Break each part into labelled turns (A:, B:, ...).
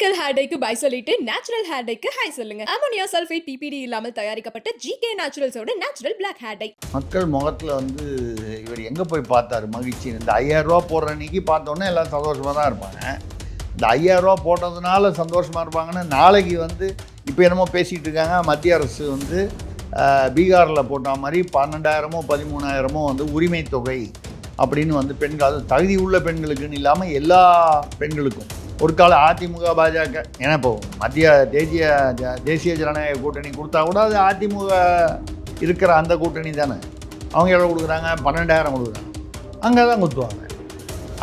A: Chemical hair டைக்கு bye சொல்லிட்டு natural hair டைக்கு ஹை சொல்லுங்க. அமோனியா சல்ஃபேட் பிபிடி இல்லாமல் தயாரிக்கப்பட்ட ஜிகே நேச்சுரல்ஸோட நேச்சுரல் பிளாக் ஹேர் டை.
B: மக்கள் முகத்தில் வந்து இவர் எங்கே போய் பார்த்தாரு மகிழ்ச்சி. இந்த 5000 ரூபா போடுற அன்னைக்கு பார்த்தோன்னே எல்லாம் சந்தோஷமாக தான் இருப்பாங்க. இந்த 5000 ரூபா போட்டதுனால சந்தோஷமாக இருப்பாங்கன்னு நாளைக்கு வந்து இப்போ என்னமோ பேசிகிட்டு இருக்காங்க. மத்திய அரசு வந்து பீகாரில் போட்ட மாதிரி 12,000மோ 13,000மோ வந்து உரிமை தொகை அப்படின்னு வந்து பெண்கள், அது தகுதி உள்ள பெண்களுக்குன்னு இல்லாமல் எல்லா பெண்களுக்கும். ஒரு கால அதிமுக பாஜக ஏன்னா இப்போ மத்திய தேசிய ஜனநாயக கூட்டணி கொடுத்தா கூட அது அதிமுக இருக்கிற அந்த கூட்டணி தானே. அவங்க எவ்வளோ கொடுக்குறாங்க? 12,000 கொடுக்குறாங்க. அங்கே தான் குத்துவாங்க.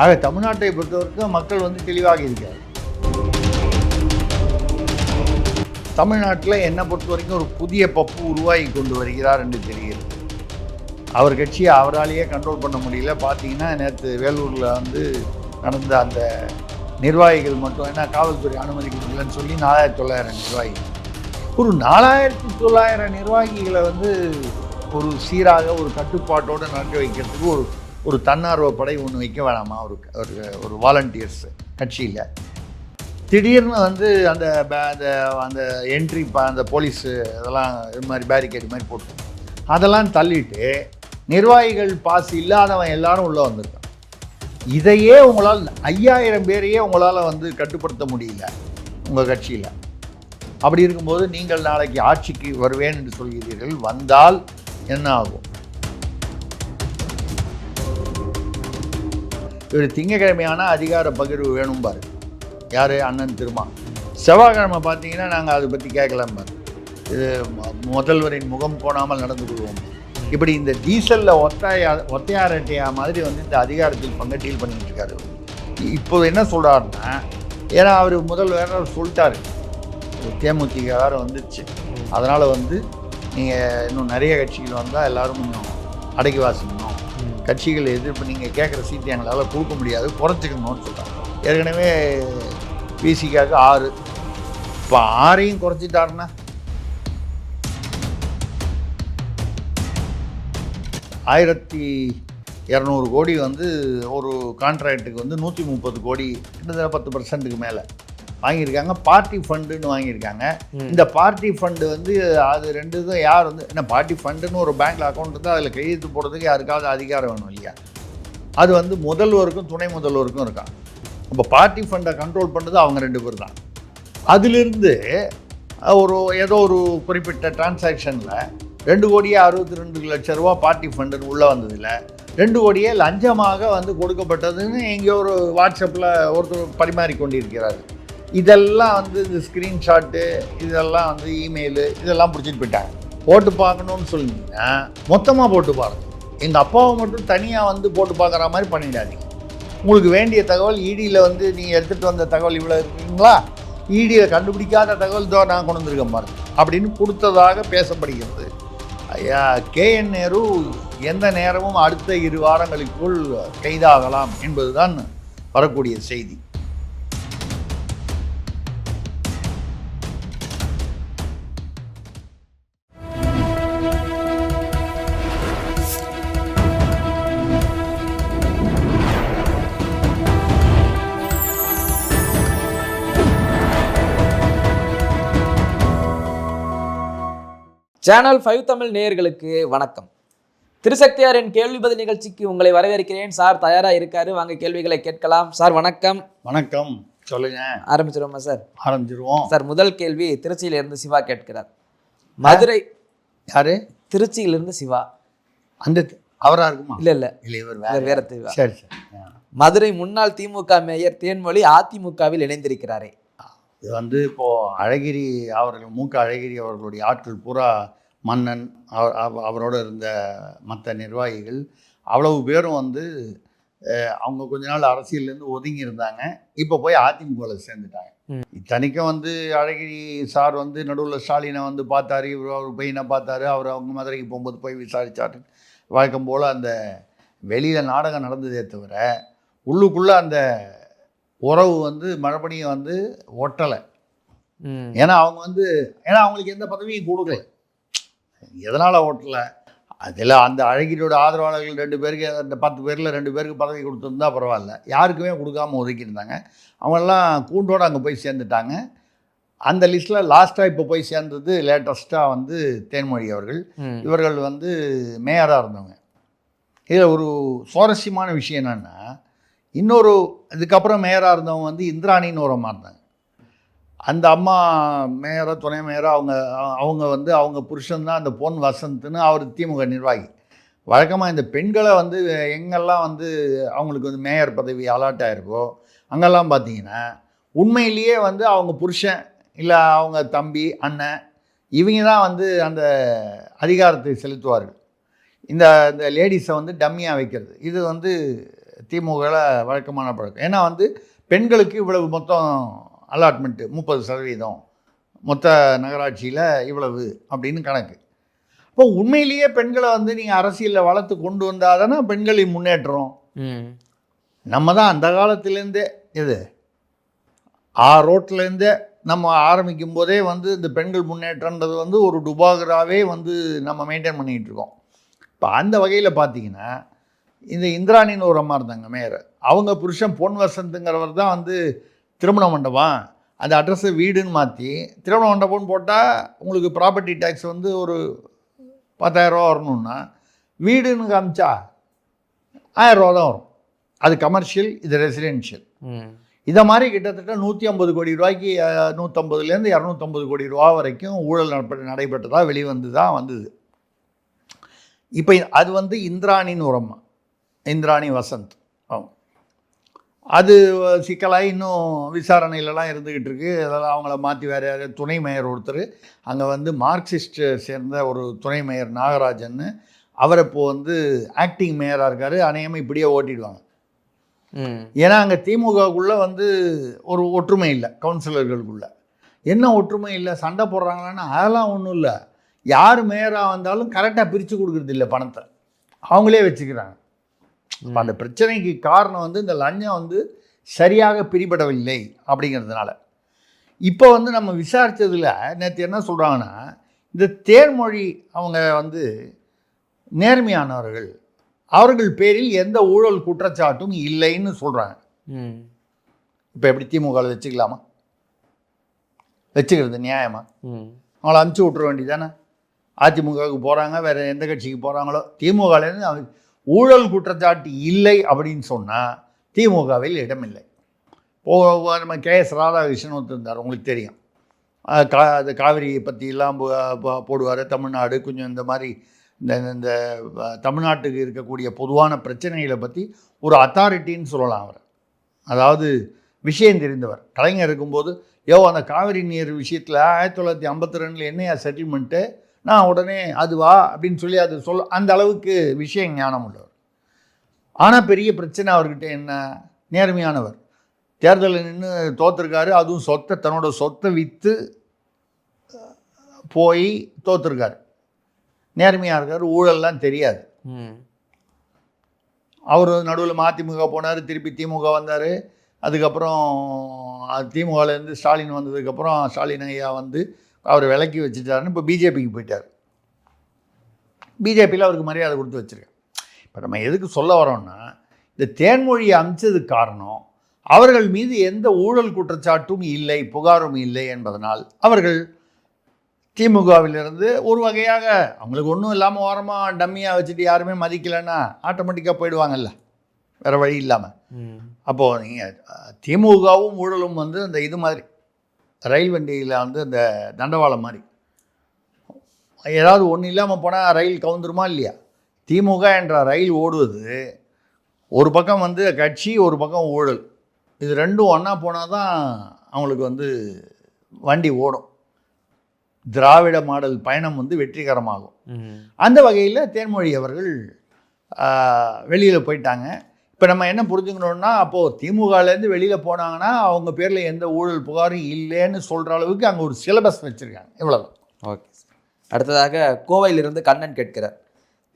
B: ஆக தமிழ்நாட்டை பொறுத்தவரைக்கும் மக்கள் வந்து தெளிவாக இருக்கார். தமிழ்நாட்டில் என்னை பொறுத்த வரைக்கும் ஒரு புதிய பப்பு உருவாகி கொண்டு வருகிறார் என்று தெரிகிறது. அவர் கட்சியை அவராலேயே கண்ட்ரோல் பண்ண முடியல. பார்த்தீங்கன்னா நேற்று வேலூரில் வந்து நடந்த அந்த நிர்வாகிகள் மட்டும் ஏன்னா காவல்துறை அனுமதி கொடுக்கலன்னு சொல்லி 4,900 நிர்வாகிகள், ஒரு 4,900 நிர்வாகிகளை வந்து ஒரு சீராக ஒரு கட்டுப்பாட்டோடு நடக்க வைக்கிறதுக்கு ஒரு தன்னார்வ படை ஒன்று வைக்க வேணாமா? ஒரு வாலண்டியர்ஸ் கட்சியில் திடீர்னு வந்து அந்த அந்த என்ட்ரி அந்த போலீஸு இதெல்லாம் இது மாதிரி பேரிகேட் மாதிரி போட்டு அதெல்லாம் தள்ளிட்டு நிர்வாகிகள் பாஸ் இல்லாதவன் எல்லாரும் உள்ளே வந்திருக்கான். இதையே உங்களால் 5000 பேரையே உங்களால் வந்து கட்டுப்படுத்த முடியல உங்கள் கட்சியில். அப்படி இருக்கும்போது நீங்கள் நாளைக்கு ஆட்சிக்கு வருவேன் என்று சொல்கிறீர்கள். வந்தால் என்ன ஆகும்? ஒரு திங்கக்கிழமையான அதிகார பகிர்வு வேணும் பாரு. யார்? அண்ணன் திருமா. செவ்வாய்க்கிழமை பார்த்தீங்கன்னா நாங்கள் அதை பற்றி கேட்கலாம் பாரு. இது முதல்வரின் முகம் கோணாமல் நடந்து கொள்வோம். இப்படி இந்த டீசலில் ஒத்தையாரட்டையா மாதிரி வந்து இந்த அதிகாரத்தில் பங்கு டீல் பண்ணிட்டு இருக்காரு. இப்போது என்ன சொல்கிறாருன்னா, ஏன்னா அவர் வேற சொல்லிட்டாரு, தேமுதிக வேறு வந்துடுச்சு, அதனால் வந்து நீங்கள் இன்னும் நிறைய கட்சிகள் வந்தால் எல்லோரும் கொஞ்சம் அடக்கி வாசிக்கணும், கட்சிகள் எதிர்ப்பு நீங்கள் கேட்குற சீட்டு எங்களால் கொடுக்க முடியாது, குறைச்சிக்கணும்னு சொல்கிறாங்க. ஏற்கனவே பிசிக்காக 6, இப்போ 6ஐயும் குறைச்சிட்டாருன்னா 1,200 கோடி வந்து ஒரு கான்ட்ராக்டுக்கு வந்து 130 கோடி, கிட்டத்தட்ட 10% மேலே வாங்கியிருக்காங்க. பார்ட்டி ஃபண்டுன்னு வாங்கியிருக்காங்க. இந்த பார்ட்டி ஃபண்டு வந்து அது ரெண்டு இதுவும் யார் வந்து என்ன பார்ட்டி ஃபண்டுன்னு ஒரு பேங்க்கில் அக்கௌண்ட் இருந்தால் அதில் கையெழுத்து போடுறதுக்கு யாருக்காவது அதிகாரம் வேணும் இல்லையா? அது வந்து முதல்வருக்கும் துணை முதல்வருக்கும் இருக்காங்க. இப்போ பார்ட்டி ஃபண்டை கண்ட்ரோல் பண்ணுறது அவங்க 2 பேர் தான். அதிலிருந்து ஏதோ ஒரு குறிப்பிட்ட டிரான்சாக்ஷனில் 2,62,00,000 ரூபா பார்ட்டி ஃபண்டுன்னு உள்ளே வந்ததில்லை. 2 கோடியே லஞ்சமாக வந்து கொடுக்கப்பட்டதுன்னு எங்கேயோ ஒரு வாட்ஸ்அப்பில் ஒருத்தர் பரிமாறி கொண்டிருக்கிறார். இதெல்லாம் வந்து இந்த ஸ்க்ரீன்ஷாட்டு, இதெல்லாம் வந்து இமெயிலு, இதெல்லாம் பிடிச்சிட்டு போயிட்டாங்க. போட்டு பார்க்கணுன்னு சொல்லிங்கன்னா மொத்தமாக போட்டு பாருங்கள். எங்கள் அப்பாவை மட்டும் தனியாக வந்து போட்டு பார்க்குற மாதிரி பண்ணிடாதீங்க. உங்களுக்கு வேண்டிய தகவல் இடியில் வந்து நீங்கள் எடுத்துகிட்டு வந்த தகவல் இவ்வளோ இருக்குங்களா, இடியில் கண்டுபிடிக்காத தகவல் இதோ நான் கொண்டு வந்திருக்கேன் பாருங்க அப்படின்னு கொடுத்ததாக பேசப்படுகிறது. ஐயா KN நேரு எந்த நேரமும் அடுத்த 2 வாரங்களுக்குள் கைதாகலாம் என்பதுதான் வரக்கூடிய செய்தி.
C: சேனல் 5 தமிழ் நேயர்களுக்கு வணக்கம். திருசக்தியாரின் கேள்வி பதில் நிகழ்ச்சிக்கு உங்களை வரவேற்கிறேன். சார் தயாராக இருக்காரு, வாங்க கேள்விகளை கேட்கலாம். சார் வணக்கம்.
B: வணக்கம், சொல்லுங்க.
C: ஆரம்பிச்சிருவோமா சார்?
B: ஆரம்பிச்சிருவோம்
C: சார். முதல் கேள்வி திருச்சியிலிருந்து சிவா கேட்கிறார். மதுரை.
B: யாரு?
C: திருச்சியிலிருந்து சிவா.
B: அந்த அவரா இருக்குமா?
C: இல்ல இவர் வேற சிவா.
B: சரி சரி.
C: மதுரை முன்னாள் திமுக மேயர் தேன்மொழி அதிமுகவில் இணைந்திருக்கிறாரே.
B: இது வந்து இப்போது அழகிரி அவர்கள், மூக்க அழகிரி அவர்களுடைய ஆட்கள் பூரா மன்னன் அவரோடு இருந்த மற்ற நிர்வாகிகள் அவ்வளவு பேரும் வந்து அவங்க கொஞ்ச நாள் அரசியல்லேருந்து ஒதுங்கி இருந்தாங்க. இப்போ போய் அதிமுகவில் சேர்ந்துட்டாங்க. இத்தனைக்கும் வந்து அழகிரி சார் வந்து நடுவில் ஸ்டாலினை வந்து பார்த்தாரு, அவர் பையனை பார்த்தாரு, அவர் அவங்க மதுரைக்கு போகும்போது போய் விசாரித்தாரு. வழக்கம் போல் அந்த வெளியில் நாடகம் நடந்ததே தவிர உள்ளுக்குள்ளே அந்த உறவு வந்து மறுபடியும் வந்து ஒட்டலை. ஏன்னா அவங்க வந்து அவங்களுக்கு எந்த பதவியும் கொடுக்கல. எதனால் ஓட்டலை? அதில் அந்த அழகிரியோட ஆதரவாளர்கள் 2 பேருக்கு, அந்த 10 பேரில் 2 பேருக்கு பதவி கொடுத்துருந்தா பரவாயில்ல, யாருக்குமே கொடுக்காம ஒதுக்கியிருந்தாங்க. அவங்கெல்லாம் கூண்டோடு அங்கே போய் சேர்ந்துட்டாங்க. அந்த லிஸ்ட்டில் லாஸ்ட்டாக இப்போ போய் சேர்ந்தது லேட்டஸ்ட்டாக வந்து தேன்மொழி அவர்கள். இவர்கள் வந்து மேயராக இருந்தவங்க. இதில் ஒரு சுவாரஸ்யமான விஷயம் என்னென்னா, இன்னொரு இதுக்கப்புறம் மேயராக இருந்தவங்க வந்து இந்திராணின்னு ஒரு அம்மா இருந்தாங்க. அந்த அம்மா மேயராக துணை மேயராக அவங்க வந்து அவங்க புருஷன் தான் அந்த பொன் வசந்த்னு, அவர் திமுக நிர்வாகி. வழக்கமாக இந்த பெண்களை வந்து எங்கெல்லாம் வந்து அவங்களுக்கு வந்து மேயர் பதவி அலாட் ஆகிருக்கோ அங்கெல்லாம் பார்த்தீங்கன்னா உண்மையிலேயே வந்து அவங்க புருஷன் இல்லை அவங்க தம்பி அண்ணன் இவங்க தான் வந்து அந்த அதிகாரத்தை செலுத்துவார்கள். இந்த இந்த லேடிஸை வந்து டம்மியாக வைக்கிறது இது வந்து திமுகவில் வழக்கமான பழக்கம். ஏன்னா வந்து பெண்களுக்கு இவ்வளவு மொத்தம் அலாட்மெண்ட்டு 30% மொத்த நகராட்சியில் இவ்வளவு அப்படின்னு கணக்கு. இப்போ உண்மையிலேயே பெண்களை வந்து நீங்கள் அரசியலில் வளர்த்து கொண்டு வந்தால் தானே பெண்களின் முன்னேற்றம். நம்ம தான் அந்த காலத்துலேருந்தே இது ரோட்லேருந்தே நம்ம ஆரம்பிக்கும் போதே வந்து இந்த பெண்கள் முன்னேற்றன்றது வந்து ஒரு டுபாகராகவே வந்து நம்ம மெயின்டைன் பண்ணிகிட்டு இருக்கோம். இப்போ அந்த வகையில் பார்த்தீங்கன்னா இந்த இந்திராணின்னு ஒரு அம்மா இருந்தாங்க மேயர். அவங்க புருஷன் பொன் வசந்துங்கிறவர் தான் வந்து திருமண மண்டபம் அந்த அட்ரஸை வீடுன்னு மாற்றி திருமண மண்டபம்னு போட்டால் உங்களுக்கு ப்ராப்பர்ட்டி டேக்ஸ் வந்து ஒரு 10,000 ரூபா வரணுன்னா வீடுன்னு காமிச்சா 1000 ரூபா தான் வரும். அது கமர்ஷியல், இது ரெசிடென்ஷியல். இதை மாதிரி கிட்டத்தட்ட 150 கோடி ரூபாய்க்கு 150லேருந்து 250 கோடி ரூபா வரைக்கும் ஊழல் நடைபெற்றதாக வெளிவந்து தான் வந்தது. இப்போ அது வந்து இந்திராணின்னு ஒரு அம்மா, இந்திராணி வசந்த். அது சிக்கலாகி இன்னும் விசாரணையிலலாம் இருந்துக்கிட்டு இருக்குது. அதெல்லாம் அவங்கள மாற்றி வேறு யார் துணை மேயர் ஒருத்தர் அங்கே வந்து மார்க்சிஸ்ட் சேர்ந்த ஒரு துணை மேயர் நாகராஜன்னு அவர் இப்போது வந்து ஆக்டிங் மேயராக இருக்கார். அநேகமாக இப்படியே ஓட்டிடுவாங்க. ஏன்னா அங்கே திமுகவுக்குள்ளே வந்து ஒரு ஒற்றுமை இல்லை. கவுன்சிலர்களுக்குள்ளே என்ன ஒற்றுமை இல்லை, சண்டை போடுறாங்களான்னு அதெல்லாம் ஒன்றும் இல்லை. யார் மேயராக வந்தாலும் கரெக்டாக பிரித்து கொடுக்குறது இல்லை, பணத்தை அவங்களே வச்சுக்கிறாங்க. இப்போ அந்த பிரச்சனைக்கு காரணம் வந்து இந்த லஞ்சம் வந்து சரியாக பிரிபடவில்லை அப்படிங்கிறதுனால. இப்போ வந்து நம்ம விசாரித்ததில் நேற்று என்ன சொல்கிறாங்கன்னா, இந்த தேன்மொழி அவங்க வந்து நேர்மையானவர்கள், அவர்கள் பேரில் எந்த ஊழல் குற்றச்சாட்டும் இல்லைன்னு சொல்கிறாங்க. இப்போ எப்படி திமுகவில் வச்சுக்கலாமா? வச்சுக்கிறது நியாயமா? அவங்கள அனுப்பிச்சி விட்ற வேண்டியதானே. அதிமுகவுக்கு போகிறாங்க, வேறு எந்த கட்சிக்கு போகிறாங்களோ, திமுகலேருந்து ஊழல் குற்றச்சாட்டு இல்லை அப்படின்னு சொன்னால் திமுகவில் இடமில்லை. நம்ம KS ராதாகிருஷ்ணன் ஒருத்தர் உங்களுக்கு தெரியும். அது காவிரியை பற்றிலாம் போடுவார். தமிழ்நாடு கொஞ்சம் இந்த மாதிரி இந்த தமிழ்நாட்டுக்கு இருக்கக்கூடிய பொதுவான பிரச்சனைகளை பற்றி ஒரு அத்தாரிட்டின்னு சொல்லலாம் அவர். அதாவது விஷயம் தெரிந்தவர். கலைஞர் இருக்கும்போது அந்த காவிரி நீர் விஷயத்தில் 1952 என்னையா செட்டில்மெண்ட்டு, நான் உடனே அதுவா அப்படின்னு சொல்லி அது அந்த அளவுக்கு விஷய ஞானம் உள்ளவர். ஆனால் பெரிய பிரச்சனை அவர்கிட்ட என்ன, நேர்மையானவர். தேர்தலில் நின்று தோற்றுருக்காரு. அதுவும் தன்னோட சொத்தை விற்று போய் தோற்றுருக்காரு. நேர்மையாக இருக்கார். ஊழல்லாம் தெரியாது. அவர் நடுவில் மதிமுக போனார், திருப்பி திமுக வந்தார். அதுக்கப்புறம் திமுகலேருந்து ஸ்டாலின் வந்ததுக்கப்புறம் ஸ்டாலின் ஐயா வந்து அவர் விலக்கி வச்சுட்டாருன்னு இப்போ பிஜேபிக்கு போயிட்டார். பிஜேபியில் அவருக்கு மரியாதை கொடுத்து வச்சுருக்கேன். இப்போ நம்ம எதுக்கு சொல்ல வரோம்னா, இந்த தேன்மொழியை அமிச்சதுக்கு காரணம் அவர்கள் மீது எந்த ஊழல் குற்றச்சாட்டும் இல்லை, புகாரும் இல்லை என்பதனால் அவர்கள் திமுகவிலிருந்து ஒரு வகையாக அவங்களுக்கு ஒன்றும் இல்லாமல் ஓரமாக டம்மியாக வச்சுட்டு யாருமே மதிக்கலைன்னா ஆட்டோமேட்டிக்காக போயிடுவாங்கல்ல, வேறு வழி இல்லாமல். அப்போது நீங்கள் திமுகவும் ஊழலும் வந்து அந்த இது மாதிரி ரயில் வண்டியில் வந்து அந்த தண்டவாளம் மாதிரி ஏதாவது ஒன்று இல்லாமல் போனால் ரயில் கவுந்துருமா இல்லையா? திமுக என்ற ரயில் ஓடுவது ஒரு பக்கம் வந்து கட்சி, ஒரு பக்கம் ஊழல், இது ரெண்டும் ஒன்றா போனால் தான் அவங்களுக்கு வந்து வண்டி ஓடும். திராவிட மாடல் பயணம் வந்து வெற்றிகரமாகும். அந்த வகையில் தேன்மொழி அவர்கள் வெளியில் போயிட்டாங்க. இப்போ நம்ம என்ன புரிஞ்சுக்கணுன்னா, அப்போது திமுகலேருந்து வெளியில் போனாங்கன்னா அவங்க பேரில் எந்த ஊழல் புகாரும் இல்லைன்னு சொல்கிற அளவுக்கு அங்கே ஒரு சிலபஸ் வச்சுருக்காங்க. இவ்வளவு.
C: ஓகே. அடுத்ததாக கோவையிலிருந்து கண்ணன் கேட்கிறார்,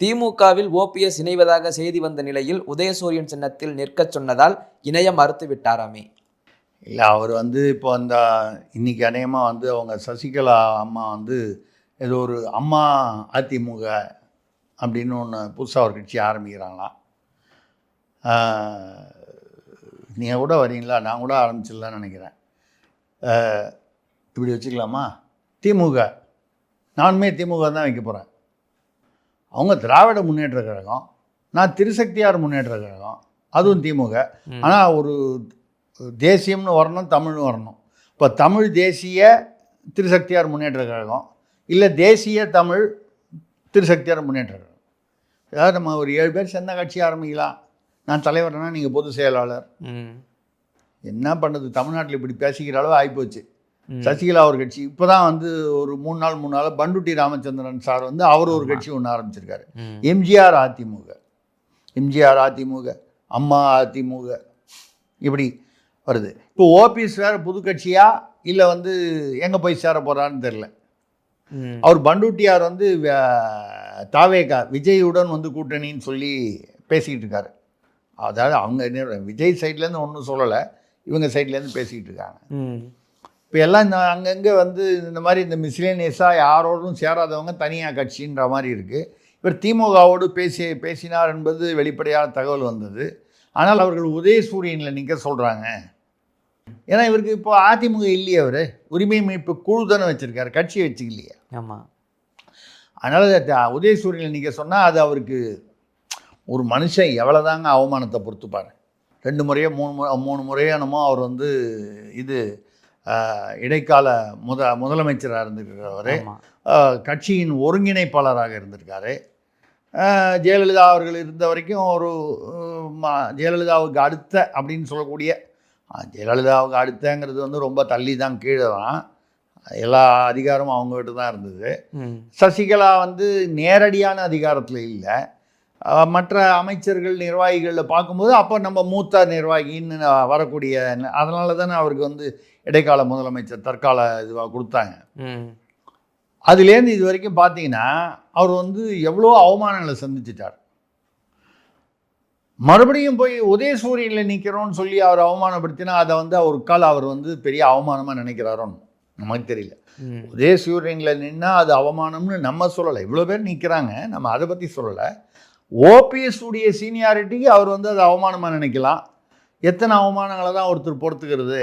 C: திமுகவில் OPS இணைவதாக செய்தி வந்த நிலையில் உதயசூரியன் சின்னத்தில் நிற்க சொன்னதால் இணைய மறுத்து விட்டாராமே.
B: இல்லை, அவர் வந்து இப்போ அந்த இன்றைக்கி அநேகமாக வந்து அவங்க சசிகலா அம்மா வந்து ஏதோ ஒரு அம்மா அதிமுக அப்படின்னு ஒன்று புதுசாக ஒரு கட்சி ஆரம்பிக்கிறாங்களாம். நீங்கள் கூட வரீங்களா? நான் கூட ஆரம்பிச்சிடலான்னு நினைக்கிறேன். இப்படி வச்சுக்கலாமா? திமுக, நானுமே திமுக தான் வைக்க போகிறேன். அவங்க திராவிட முன்னேற்ற கழகம், நான் திருசக்தியார் முன்னேற்ற கழகம், அதுவும் திமுக. ஆனால் ஒரு தேசியம்னு வரணும், தமிழ்னு வரணும். இப்போ தமிழ் தேசிய திருசக்தியார் முன்னேற்ற கழகம், இல்லை தேசிய தமிழ் திருசக்தியார் முன்னேற்ற கழகம். ஏதாவது நம்ம ஒரு 7 பேர் சேர்ந்த கட்சி ஆரம்பிக்கலாம். நான் தலைவர்னா நீங்கள் பொதுச் செயலாளர். என்ன பண்ணுறது, தமிழ்நாட்டில் இப்படி பேசிக்கிற அளவு ஆகிப்போச்சு. சசிகலா ஒரு கட்சி இப்போ தான் வந்து ஒரு 3 நாள் பண்டுட்டி ராமச்சந்திரன் சார் வந்து அவர் ஒரு கட்சி ஒன்று ஆரம்பிச்சிருக்காரு. எம்ஜிஆர் அதிமுக, அம்மா அதிமுக, இப்படி வருது. இப்போ ஓபிஎஸ் வேறு புது கட்சியா இல்லை வந்து எங்கே போய் சேர போகிறான்னு தெரில. அவர் பண்டுட்டியார் வந்து தாவேகா விஜயுடன் வந்து கூட்டணின்னு சொல்லி பேசிக்கிட்டு இருக்காரு. அதாவது அவங்க என்ன விஜய் சைட்லேருந்து ஒன்றும் சொல்லலை, இவங்க சைட்லேருந்து பேசிக்கிட்டு இருக்காங்க. இப்போ எல்லாம் இந்த அங்கங்கே வந்து இந்த மாதிரி இந்த மிஸ்லேனியஸாக யாரோடும் சேராதவங்க தனியாக கட்சின்ற மாதிரி இருக்குது. இவர் திமுகவோடு பேசினார் என்பது வெளிப்படையான தகவல் வந்தது. ஆனால் அவர்கள் உதயசூரியனில் நிற்க சொல்கிறாங்க. ஏன்னா இவருக்கு இப்போ அதிமுக இல்லையே, அவர் உரிமை மீட்பு குழு தானே வச்சுருக்காரு, கட்சி வச்சுக்கலையே.
C: ஆமாம்.
B: அதனால் உதயசூரியனில் நிற்க சொன்னால் அது அவருக்கு ஒரு மனுஷன் எவ்வளோதாங்க அவமானத்தை பொறுத்துப்பார். 2 முறையோ 3 முறையோ என்னமோ அவர் வந்து இது இடைக்கால முதலமைச்சராக இருந்திருக்கிறவர், கட்சியின் ஒருங்கிணைப்பாளராக இருந்திருக்காரு. ஜெயலலிதா அவர்கள் இருந்த வரைக்கும் ஒரு ஜெயலலிதாவுக்கு அடுத்த அப்படின்னு சொல்லக்கூடிய, ஜெயலலிதாவுக்கு அடுத்தங்கிறது வந்து ரொம்ப தள்ளி தான், கீழே தான், எல்லா அதிகாரமும் அவங்ககிட்ட தான் இருந்தது. சசிகலா வந்து நேரடியான அதிகாரத்தில் இல்லை, மற்ற அமைச்சர்கள் நிர்வாகிகளில் பார்க்கும்போது அப்போ நம்ம மூத்த நிர்வாகின்னு வரக்கூடிய, அதனால தானே அவருக்கு வந்து இடைக்கால முதலமைச்சர் தற்கால இதுவாக கொடுத்தாங்க. அதுலேருந்து இது வரைக்கும் பார்த்தீங்கன்னா அவர் வந்து எவ்வளோ அவமானங்களை சந்திச்சிட்டார். மறுபடியும் போய் உதயசூரியனில் நிற்கிறோன்னு சொல்லி அவர் அவமானப்படுத்தினா அதை வந்து ஒரு கால் அவர் வந்து பெரிய அவமானமாக நினைக்கிறாரோன்னு நமக்கு தெரியல. உதயசூரியனில் நின்னால் அது அவமானம்னு நம்ம சொல்லலை, இவ்வளோ பேர் நிற்கிறாங்க, நம்ம அதை பற்றி சொல்லலை. ஓபிஎஸ் உடைய சீனியாரிட்டிக்கு அவர் வந்து அது அவமானமாக நினைக்கலாம். எத்தனை அவமானங்களை தான் ஒருத்தர் பொறுத்துக்கிறது,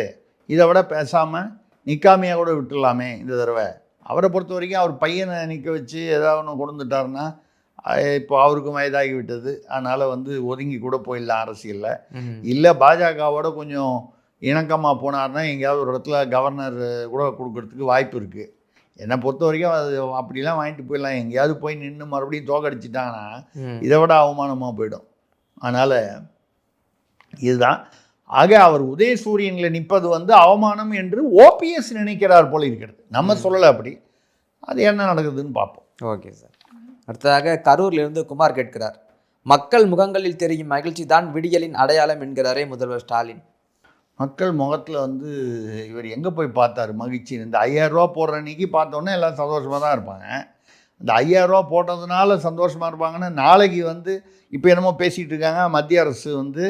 B: இதை விட பேசாமல் நிற்காமையாக கூட விட்டுடலாமே இந்த தடவை. அவரை பொறுத்த வரைக்கும் அவர் பையனை நிற்க வச்சு ஏதாவது ஒன்று கொடுத்துட்டாருன்னா இப்போ அவருக்கும் வயதாகி விட்டது, அதனால் வந்து ஒதுங்கி கூட போயிடலாம் அரசியலில். இல்லை பாஜகவோட கொஞ்சம் இணக்கமாக போனார்னா எங்கேயாவது ஒரு இடத்துல கவர்னர் கூட கொடுக்கறதுக்கு வாய்ப்பு இருக்குது. என்னை பொறுத்த வரைக்கும் அது அப்படிலாம் வாங்கிட்டு போயிடலாம். எங்கேயாவது போய் நின்று மறுபடியும் தோக்கடிச்சிட்டாங்கன்னா இதை விட அவமானமாக போயிடும். அதனால் இதுதான். ஆக அவர் உதயசூரியனில் நிற்பது வந்து அவமானம் என்று ஓபிஎஸ் நினைக்கிறார் போல இருக்கிறது. நம்ம சொல்லலை அப்படி, அது என்ன நடக்குதுன்னு பார்ப்போம்.
C: Okay sir. அடுத்ததாக கரூர்லேருந்து குமார் கேட்கிறார், மக்கள் முகங்களில் தெரியும் மகிழ்ச்சி தான் விடியலின் அடையாளம் என்கிறாரே முதல்வர் ஸ்டாலின்.
B: மக்கள் முகத்தில் வந்து இவர் எங்கே போய் பார்த்தார் மகிழ்ச்சி? இந்த 5000 ரூபா போடுற அன்றைக்கி பார்த்தோன்னே எல்லாம் சந்தோஷமாக தான் இருப்பாங்க. இந்த 5000 ரூபா போட்டதுனால சந்தோஷமாக இருப்பாங்கன்னா நாளைக்கு வந்து இப்போ என்னமோ பேசிகிட்டு இருக்காங்க, மத்திய அரசு வந்து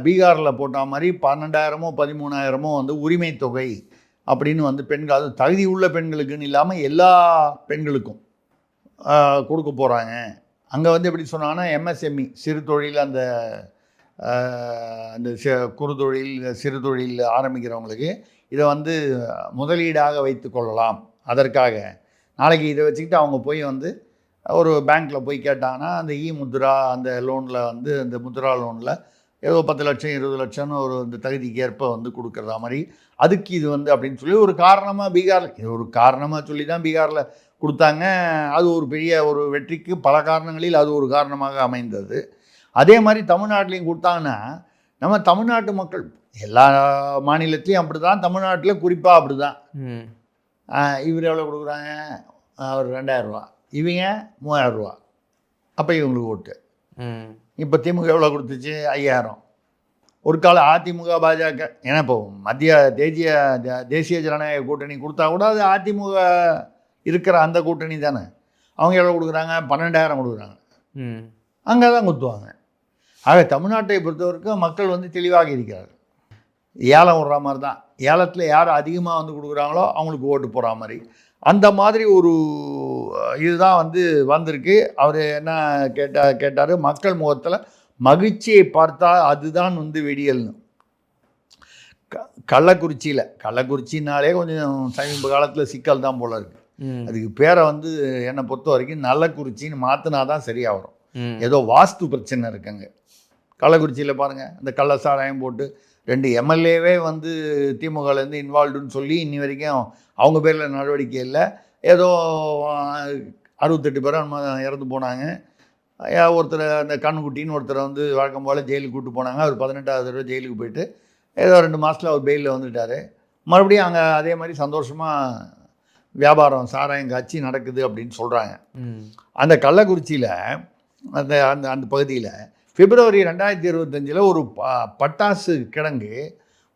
B: பீகாரில் போட்ட மாதிரி 12,000மோ 13,000மோ வந்து உரிமை தொகை அப்படின்னு வந்து பெண்கள், அது தகுதி உள்ள பெண்களுக்குன்னு இல்லாமல் எல்லா பெண்களுக்கும் கொடுக்க போகிறாங்க. அங்கே வந்து எப்படி சொன்னாங்கன்னா எம்எஸ்எம்இ சிறு தொழில், அந்த குறுதொழில் சிறு தொழில் ஆரம்பிக்கிறவங்களுக்கு இதை வந்து முதலீடாக வைத்து கொள்ளலாம். அதற்காக நாளைக்கு இதை வச்சுக்கிட்டு அவங்க போய் வந்து ஒரு பேங்க்கில் போய் கேட்டாங்கன்னா அந்த முத்ரா அந்த லோனில் வந்து அந்த முத்ரா லோனில் ஏதோ 10 லட்சம் 20 லட்சம்னு ஒரு இந்த தகுதிக்கு ஏற்ப வந்து கொடுக்குறதா மாதிரி, அதுக்கு இது வந்து அப்படின்னு சொல்லி ஒரு காரணமாக பீகாரில், இது ஒரு காரணமாக சொல்லி தான் பீகாரில் கொடுத்தாங்க. அது ஒரு பெரிய ஒரு வெற்றிக்கு பல காரணங்களில் அது ஒரு காரணமாக அமைந்தது. அதே மாதிரி தமிழ்நாட்டிலையும் கொடுத்தாங்கன்னா நம்ம தமிழ்நாட்டு மக்கள் எல்லா மாநிலத்திலையும் அப்படி தான், தமிழ்நாட்டில் குறிப்பாக அப்படி தான். இவர் எவ்வளோ கொடுக்குறாங்க? அவர் 2000 ரூபா, இவங்க 3000 ரூபா, அப்போ இவங்களுக்கு ஓட்டு. இப்போ திமுக எவ்வளோ கொடுத்துச்சு? 5000. ஒரு கால அதிமுக பாஜக, ஏன்னா இப்போ மத்திய தேசிய ஜனநாயக கூட்டணி கொடுத்தா கூட அது அதிமுக இருக்கிற அந்த கூட்டணி தானே. அவங்க எவ்வளோ கொடுக்குறாங்க? 12,000 கொடுக்குறாங்க. அங்கே தான் குத்துவாங்க. ஆக தமிழ்நாட்டை பொறுத்தவரைக்கும் மக்கள் வந்து தெளிவாக இருக்கிறார்கள். ஏலம் விடுற மாதிரி தான், ஏலத்தில் யார் அதிகமாக வந்து கொடுக்குறாங்களோ அவங்களுக்கு ஓட்டு போடுற மாதிரி. அந்த மாதிரி ஒரு இதுதான் வந்து வந்திருக்கு. அவர் என்ன கேட்டார், மக்கள் முகத்தில் மகிழ்ச்சியை பார்த்தா அதுதான் வந்து விடியல்னு. கள்ளக்குறிச்சினாலே கொஞ்சம் சமீப காலத்தில் சிக்கல் தான் போல இருக்குது. அதுக்கு பேரை வந்து என்னை பொறுத்த வரைக்கும் நல்லக்குறிச்சின்னு மாற்றினா தான் சரியாக வரும். ஏதோ வாஸ்து பிரச்சனை இருக்குங்க கள்ளக்குறிச்சியில். பாருங்கள், அந்த கள்ள சாராயம் போட்டு 2 எம்எல்ஏவே வந்து திமுகலேருந்து இன்வால்வ்டுன்னு சொல்லி இன்னி வரைக்கும் அவங்க பேரில் நடவடிக்கை இல்லை. ஏதோ 68 பேர் இறந்து போனாங்க. ஒருத்தர் அந்த கண்ணுக்குட்டின்னு ஒருத்தரை வந்து வழக்கம் போல் ஜெயிலுக்கு கூப்பிட்டு போனாங்க. அவர் 18வது தடவை ஜெயிலுக்கு போயிட்டு ஏதோ 2 மாதத்தில் அவர் பெயிலில் வந்துட்டார். மறுபடியும் அங்கே அதே மாதிரி சந்தோஷமாக வியாபாரம் சாராயம் காட்சி நடக்குது அப்படின்னு சொல்கிறாங்க. அந்த கள்ளக்குறிச்சியில் அந்த அந்த அந்த பகுதியில் பிப்ரவரி 2025 ஒரு பட்டாசு கிடங்கு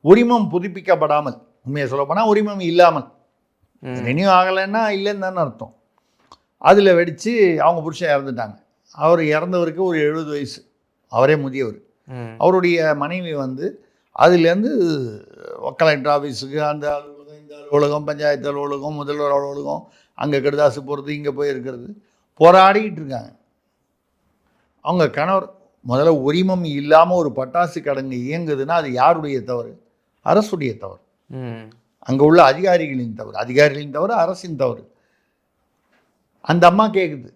B: உரிமம் புதுப்பிக்கப்படாமல், உண்மையை சொல்லப்போனால் உரிமம் இல்லாமல், ரெனியூ ஆகலைன்னா இல்லைன்னு தானே அர்த்தம், அதில் வெடித்து அவங்க புருஷன் இறந்துட்டாங்க. அவர் இறந்தவருக்கு ஒரு 70 வயசு, அவரே முதியவர். அவருடைய மனைவி வந்து அதுலேருந்து கலெக்டர் ஆஃபீஸுக்கு, அந்த அலுவலகம், இந்த அலுவலகம், பஞ்சாயத்து அலுவலகம், முதல்வர் அலுவலகம், அங்கே கடுதாசு போகிறது, இங்கே போய் இருக்கிறது, போராடிக்கிட்டு இருக்காங்க. அவங்க கணவர் முதல்ல உரிமம் இல்லாமல் ஒரு பட்டாசு கிடங்கு இயங்குதுன்னா அது யாருடைய தவறு? அரசுடைய தவறு, அங்கே உள்ள அதிகாரிகளின் தவறு, அரசின் தவறு. அந்த அம்மா கேட்குது,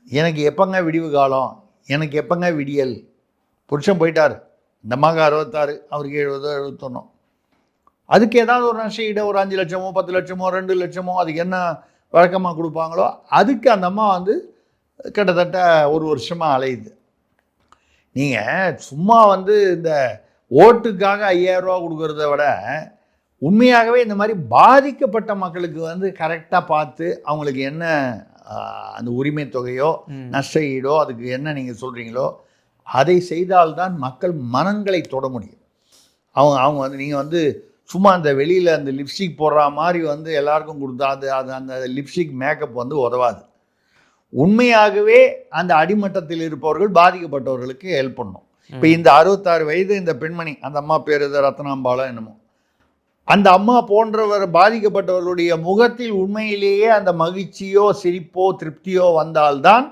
B: எனக்கு எப்போங்க விடிவு காலம், எனக்கு எப்போங்க விடியல்? புருஷன் போயிட்டார், இந்த அம்மாவுக்கு 66, அவருக்கு 70 71. அதுக்கு ஏதாவது ஒரு நஷ்டஈடை, ஒரு 5 லட்சமோ 10 லட்சமோ 2 லட்சமோ அதுக்கு என்ன வழக்கமாக கொடுப்பாங்களோ அதுக்கு அந்த அம்மா வந்து கிட்டத்தட்ட 1 வருஷமாக அலையுது. நீங்கள் சும்மா வந்து இந்த ஓட்டுக்காக 5000 ரூபா கொடுக்கறத விட உண்மையாகவே இந்த மாதிரி பாதிக்கப்பட்ட மக்களுக்கு வந்து கரெக்டாக பார்த்து அவங்களுக்கு என்ன அந்த உரிமை தொகையோ நஷ்ட ஈடோ அதுக்கு என்ன நீங்கள் சொல்கிறீங்களோ அதை செய்தால்தான் மக்கள் மனங்களை தொட முடியும். அவங்க வந்து நீங்கள் வந்து சும்மா அந்த வெளியில் அந்த லிப்ஸ்டிக் போடுற மாதிரி வந்து எல்லாருக்கும் கொடுத்தா அது அந்த லிப்ஸ்டிக் மேக்கப் வந்து உதவாது. உண்மையாகவே அந்த அடிமட்டத்தில் இருப்பவர்கள் பாதிக்கப்பட்டவர்களுக்கு ஹெல்ப் பண்ணும். இப்போ இந்த 66 வயது இந்த பெண்மணி, அந்த அம்மா பேர் ரத்னாம்பாளோ என்னமோ, அந்த அம்மா போன்றவர் பாதிக்கப்பட்டவர்களுடைய முகத்தில் உண்மையிலேயே அந்த மகிழ்ச்சியோ சிரிப்போ திருப்தியோ வந்தால்தான்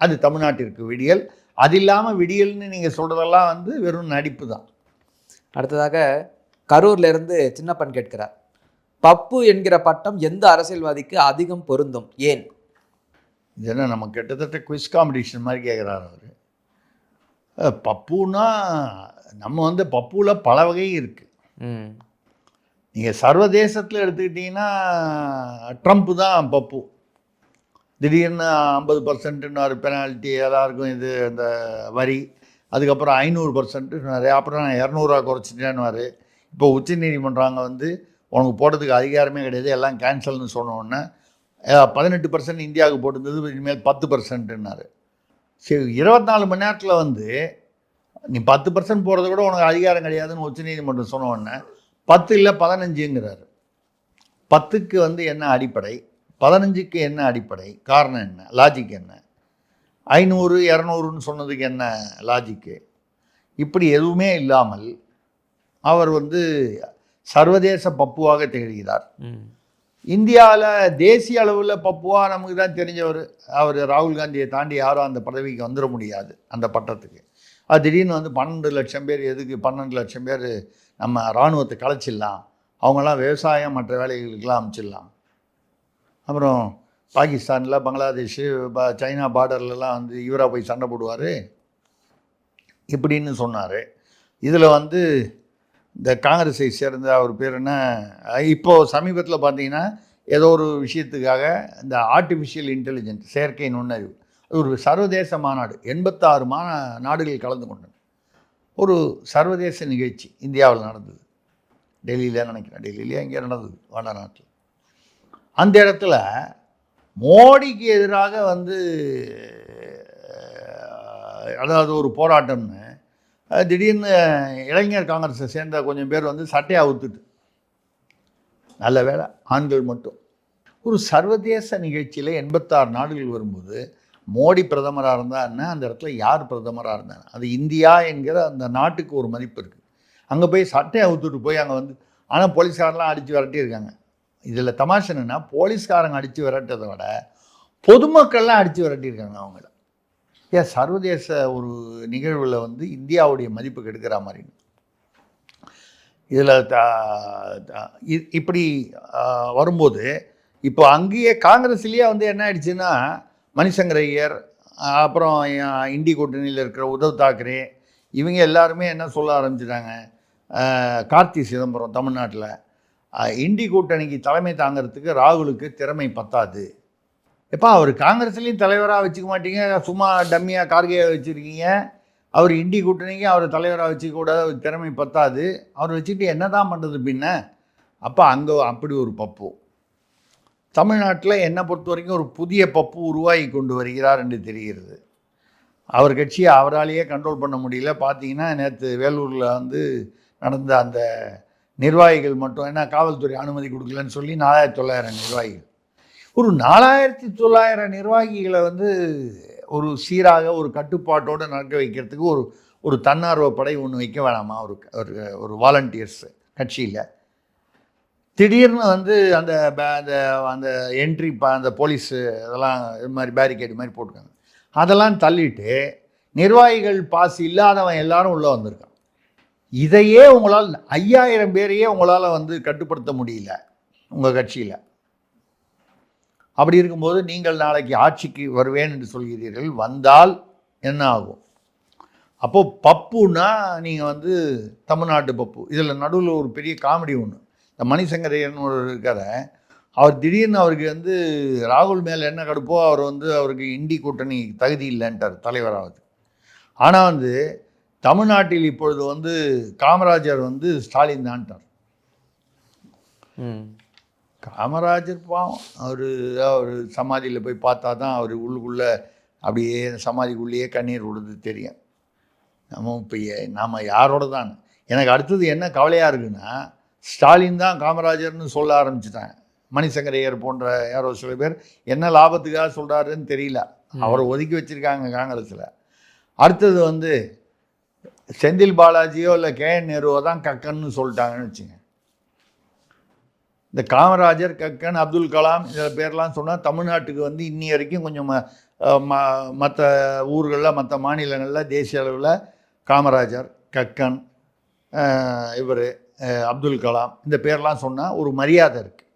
B: அது தமிழ்நாட்டிற்கு விடியல். அது இல்லாமல் விடியல்னு நீங்கள் சொல்கிறதெல்லாம் வந்து வெறும் நடிப்பு தான்.
C: அடுத்ததாக கரூர்லேருந்து சின்னப்பன் கேட்கிறார், பப்பு என்கிற பட்டம் எந்த அரசியல்வாதிக்கு அதிகம் பொருந்தும், ஏன்?
B: இது என்ன நம்ம கிட்டத்தட்ட குவிஸ் காம்படிஷன் மாதிரி கேட்குறாரு அவர். பப்புன்னா நம்ம வந்து பப்புவில் பல வகை இருக்குது. நீங்கள் சர்வதேசத்தில் எடுத்துக்கிட்டிங்கன்னா ட்ரம்ப் தான் பப்பு. திடீர்னு 50% பெனால்ட்டி எல்லாருக்கும், இது இந்த வரி, அதுக்கப்புறம் 500% அப்புறம் 200 குறைச்சிட்டேன்னு. இப்போ உச்சநீதிமன்றம் வந்து உனக்கு போடுறதுக்கு அதிகாரமே கிடையாது, எல்லாம் கேன்சல்னு சொன்னோடனே 18% இந்தியாவுக்கு போட்டிருந்தது, இனிமேல் 10%ன்னாரு. சரி, 24 மணி நேரத்தில் வந்து நீ 10% போடுறத கூட உனக்கு அதிகாரம் கிடையாதுன்னு உச்சநீதிமன்றம் சொன்ன உடனே 10 இல்லை 15ங்கிறாரு. 10க்கு வந்து என்ன அடிப்படை, 15க்கு என்ன அடிப்படை, காரணம் என்ன, லாஜிக் என்ன? 500 200ன்னு சொன்னதுக்கு என்ன லாஜிக்கு? இப்படி எதுவுமே இல்லாமல் அவர் வந்து சர்வதேச பப்புவாக திகழ்கிறார். இந்தியாவில் தேசிய அளவில் பப்புவா நமக்கு தான் தெரிஞ்சவர். அவர் ராகுல் காந்தியை தாண்டி யாரும் அந்த பதவிக்கு வந்துட முடியாது, அந்த பட்டத்துக்கு. அது திடீர்னு வந்து 12 லட்சம் பேர், எதுக்கு 12 லட்சம் பேர் நம்ம இராணுவத்தை கலைச்சிடலாம், அவங்களாம் விவசாயம் மற்ற வேலைகளுக்கெல்லாம் அமைச்சிடலாம். அப்புறம் பாகிஸ்தானில், பங்களாதேஷு, சைனா பார்டர்லலாம் வந்து இவராக போய் சண்டை போடுவார் இப்படின்னு சொன்னார். இதில் வந்து இந்த காங்கிரஸை சேர்ந்த அவர் பேர் என்ன, இப்போது சமீபத்தில் பார்த்தீங்கன்னா ஏதோ ஒரு விஷயத்துக்காக இந்த ஆர்டிஃபிஷியல் இன்டெலிஜென்ஸ், செயற்கை நுண்ணறிவு, அது ஒரு சர்வதேச மாநாடு, 86 நாடுகள் கலந்து கொண்டன. ஒரு சர்வதேச நிகழ்ச்சி இந்தியாவில் நடந்தது, டெல்லியில் நினைக்கிறேன், டெல்லியிலே எங்கேயோ நடந்தது, வடநாட்டில். அந்த இடத்துல மோடிக்கு எதிராக வந்து அதாவது ஒரு போராட்டம்னு திடீர்னு இளைஞர் காங்கிரஸை சேர்ந்த கொஞ்சம் பேர் வந்து சட்டையை அவுத்துட்டு, நல்ல வேலை ஆண்கள் மட்டும், ஒரு சர்வதேச நிகழ்ச்சியில் 86 நாடுகள் வரும்போது மோடி பிரதமராக இருந்தால் என்ன, அந்த இடத்துல யார் பிரதமராக இருந்தாங்க, அது இந்தியா என்கிற அந்த நாட்டுக்கு ஒரு மதிப்பு இருக்குது. அங்கே போய் சட்டையை அவுத்துட்டு போய் அங்கே வந்து, ஆனால் போலீஸாரெலாம் அடித்து விரட்டியிருக்காங்க. இதில் தமாஷ் என்னன்னா, போலீஸ்காரங்க அடித்து விரட்டதை விட பொதுமக்கள்லாம் அடித்து விரட்டியிருக்காங்க அவங்கள. ஏன் சர்வதேச ஒரு நிகழ்வில் வந்து இந்தியாவுடைய மதிப்பு கெடுக்கிற மாதிரி. இதில் இப்படி வரும்போது இப்போ அங்கேயே காங்கிரஸ்லேயே வந்து என்ன ஆயிடுச்சுன்னா, மணிசங்கர் ஐயர், அப்புறம் இண்டி கூட்டணியில் இருக்கிற உத்தவ் தாக்கரே, இவங்க எல்லாருமே என்ன சொல்ல ஆரம்பிச்சிட்டாங்க, கார்த்தி சிதம்பரம் தமிழ்நாட்டில் இண்டி கூட்டணிக்கு தலைமை தாங்கிறதுக்கு ராகுலுக்கு திறமை பத்தாது. எப்போ அவர் காங்கிரஸ்லேயும் தலைவராக வச்சுக்க மாட்டீங்க, சும்மா டம்மியாக கார்கே வச்சுருக்கீங்க, அவர் இண்டி கூட்டணிக்கு அவர் தலைவராக வச்சுக்க கூட திறமை பத்தாது, அவர் வச்சுக்கிட்டு என்ன தான் பண்ணுறது பின்ன. அப்போ அங்கே அப்படி ஒரு பப்பு தமிழ்நாட்டில் என்னை பொறுத்த வரைக்கும் ஒரு புதிய பப்பு உருவாகி கொண்டு வருகிறார் என்று தெரிகிறது. அவர் கட்சியை அவராலேயே கண்ட்ரோல் பண்ண முடியல. பார்த்தீங்கன்னா நேற்று வேலூரில் வந்து நடந்த அந்த நிர்வாகிகள் மட்டும், ஏன்னா காவல்துறை அனுமதி கொடுக்கலன்னு சொல்லி 4900 நிர்வாகிகள், ஒரு 4900 நிர்வாகிகளை வந்து ஒரு சீராக ஒரு கட்டுப்பாட்டோடு நடக்க வைக்கிறதுக்கு ஒரு தன்னார்வ படை ஒன்று வைக்க வேணாமா? ஒரு வாலண்டியர்ஸ் கட்சியில் திடீர்னு வந்து அந்த அந்த என்ட்ரி அந்த போலீஸு அதெல்லாம் இது மாதிரி பேரிகேடு மாதிரி போட்டுருக்காங்க. அதெல்லாம் தள்ளிட்டு நிர்வாகிகள் பாஸ் இல்லாதவன் எல்லாரும் உள்ளே வந்திருக்கான். இதையே உங்களால் 5000 பேரையே உங்களால் வந்து கட்டுப்படுத்த முடியல உங்கள் கட்சியில். அப்படி இருக்கும்போது நீங்கள் நாளைக்கு ஆட்சிக்கு வருவேன் என்று சொல்கிறீர்கள், வந்தால் என்ன ஆகும்? அப்போது பப்புன்னா நீங்கள் வந்து தமிழ்நாட்டு பப்பு. இதில் நடுவில் ஒரு பெரிய காமெடி ஒன்று, இந்த மணிசங்கரையன் ஒரு இருக்கார, அவர் திடீர்னு அவருக்கு வந்து ராகுல் மேலே என்ன கடுப்போ அவர் வந்து அவருக்கு இண்டி கூட்டணி தகுதி இல்லைன்ட்டார் தலைவராவது. ஆனால் வந்து தமிழ்நாட்டில் இப்பொழுது வந்து காமராஜர் வந்து ஸ்டாலின் தான்ட்டார். காமராஜர் பாவம், அவர் சமாதியில் போய் பார்த்தா தான் அவர் உள்ளுக்குள்ளே அப்படியே சமாதிக்குள்ளேயே கண்ணீர் விடுது தெரியும். இப்போ நாம் யாரோட தான். எனக்கு அடுத்தது என்ன கவலையாக இருக்குன்னா, ஸ்டாலின் தான் காமராஜர்னு சொல்ல ஆரம்பிச்சுட்டாங்க. மணிசங்கரையர் போன்ற யாரோ சில பேர் என்ன லாபத்துக்காக சொல்கிறாருன்னு தெரியல, அவரை ஒதுக்கி வச்சுருக்காங்க காங்கிரஸில். அடுத்தது வந்து செந்தில் பாலாஜியோ இல்லை KN நேருவோ தான் கக்கன்னு சொல்லிட்டாங்கன்னு வச்சுங்க. இந்த காமராஜர், கக்கன், அப்துல் கலாம் இதில் பேர்லாம் சொன்னால் தமிழ்நாட்டுக்கு வந்து இன்னி வரைக்கும் கொஞ்சம் மற்ற ஊர்களில் மற்ற மாநிலங்களில் தேசிய அளவில் காமராஜர், கக்கன், இவர் அப்துல் கலாம் இந்த பேர்லாம் சொன்னால் ஒரு மரியாதை இருக்குது.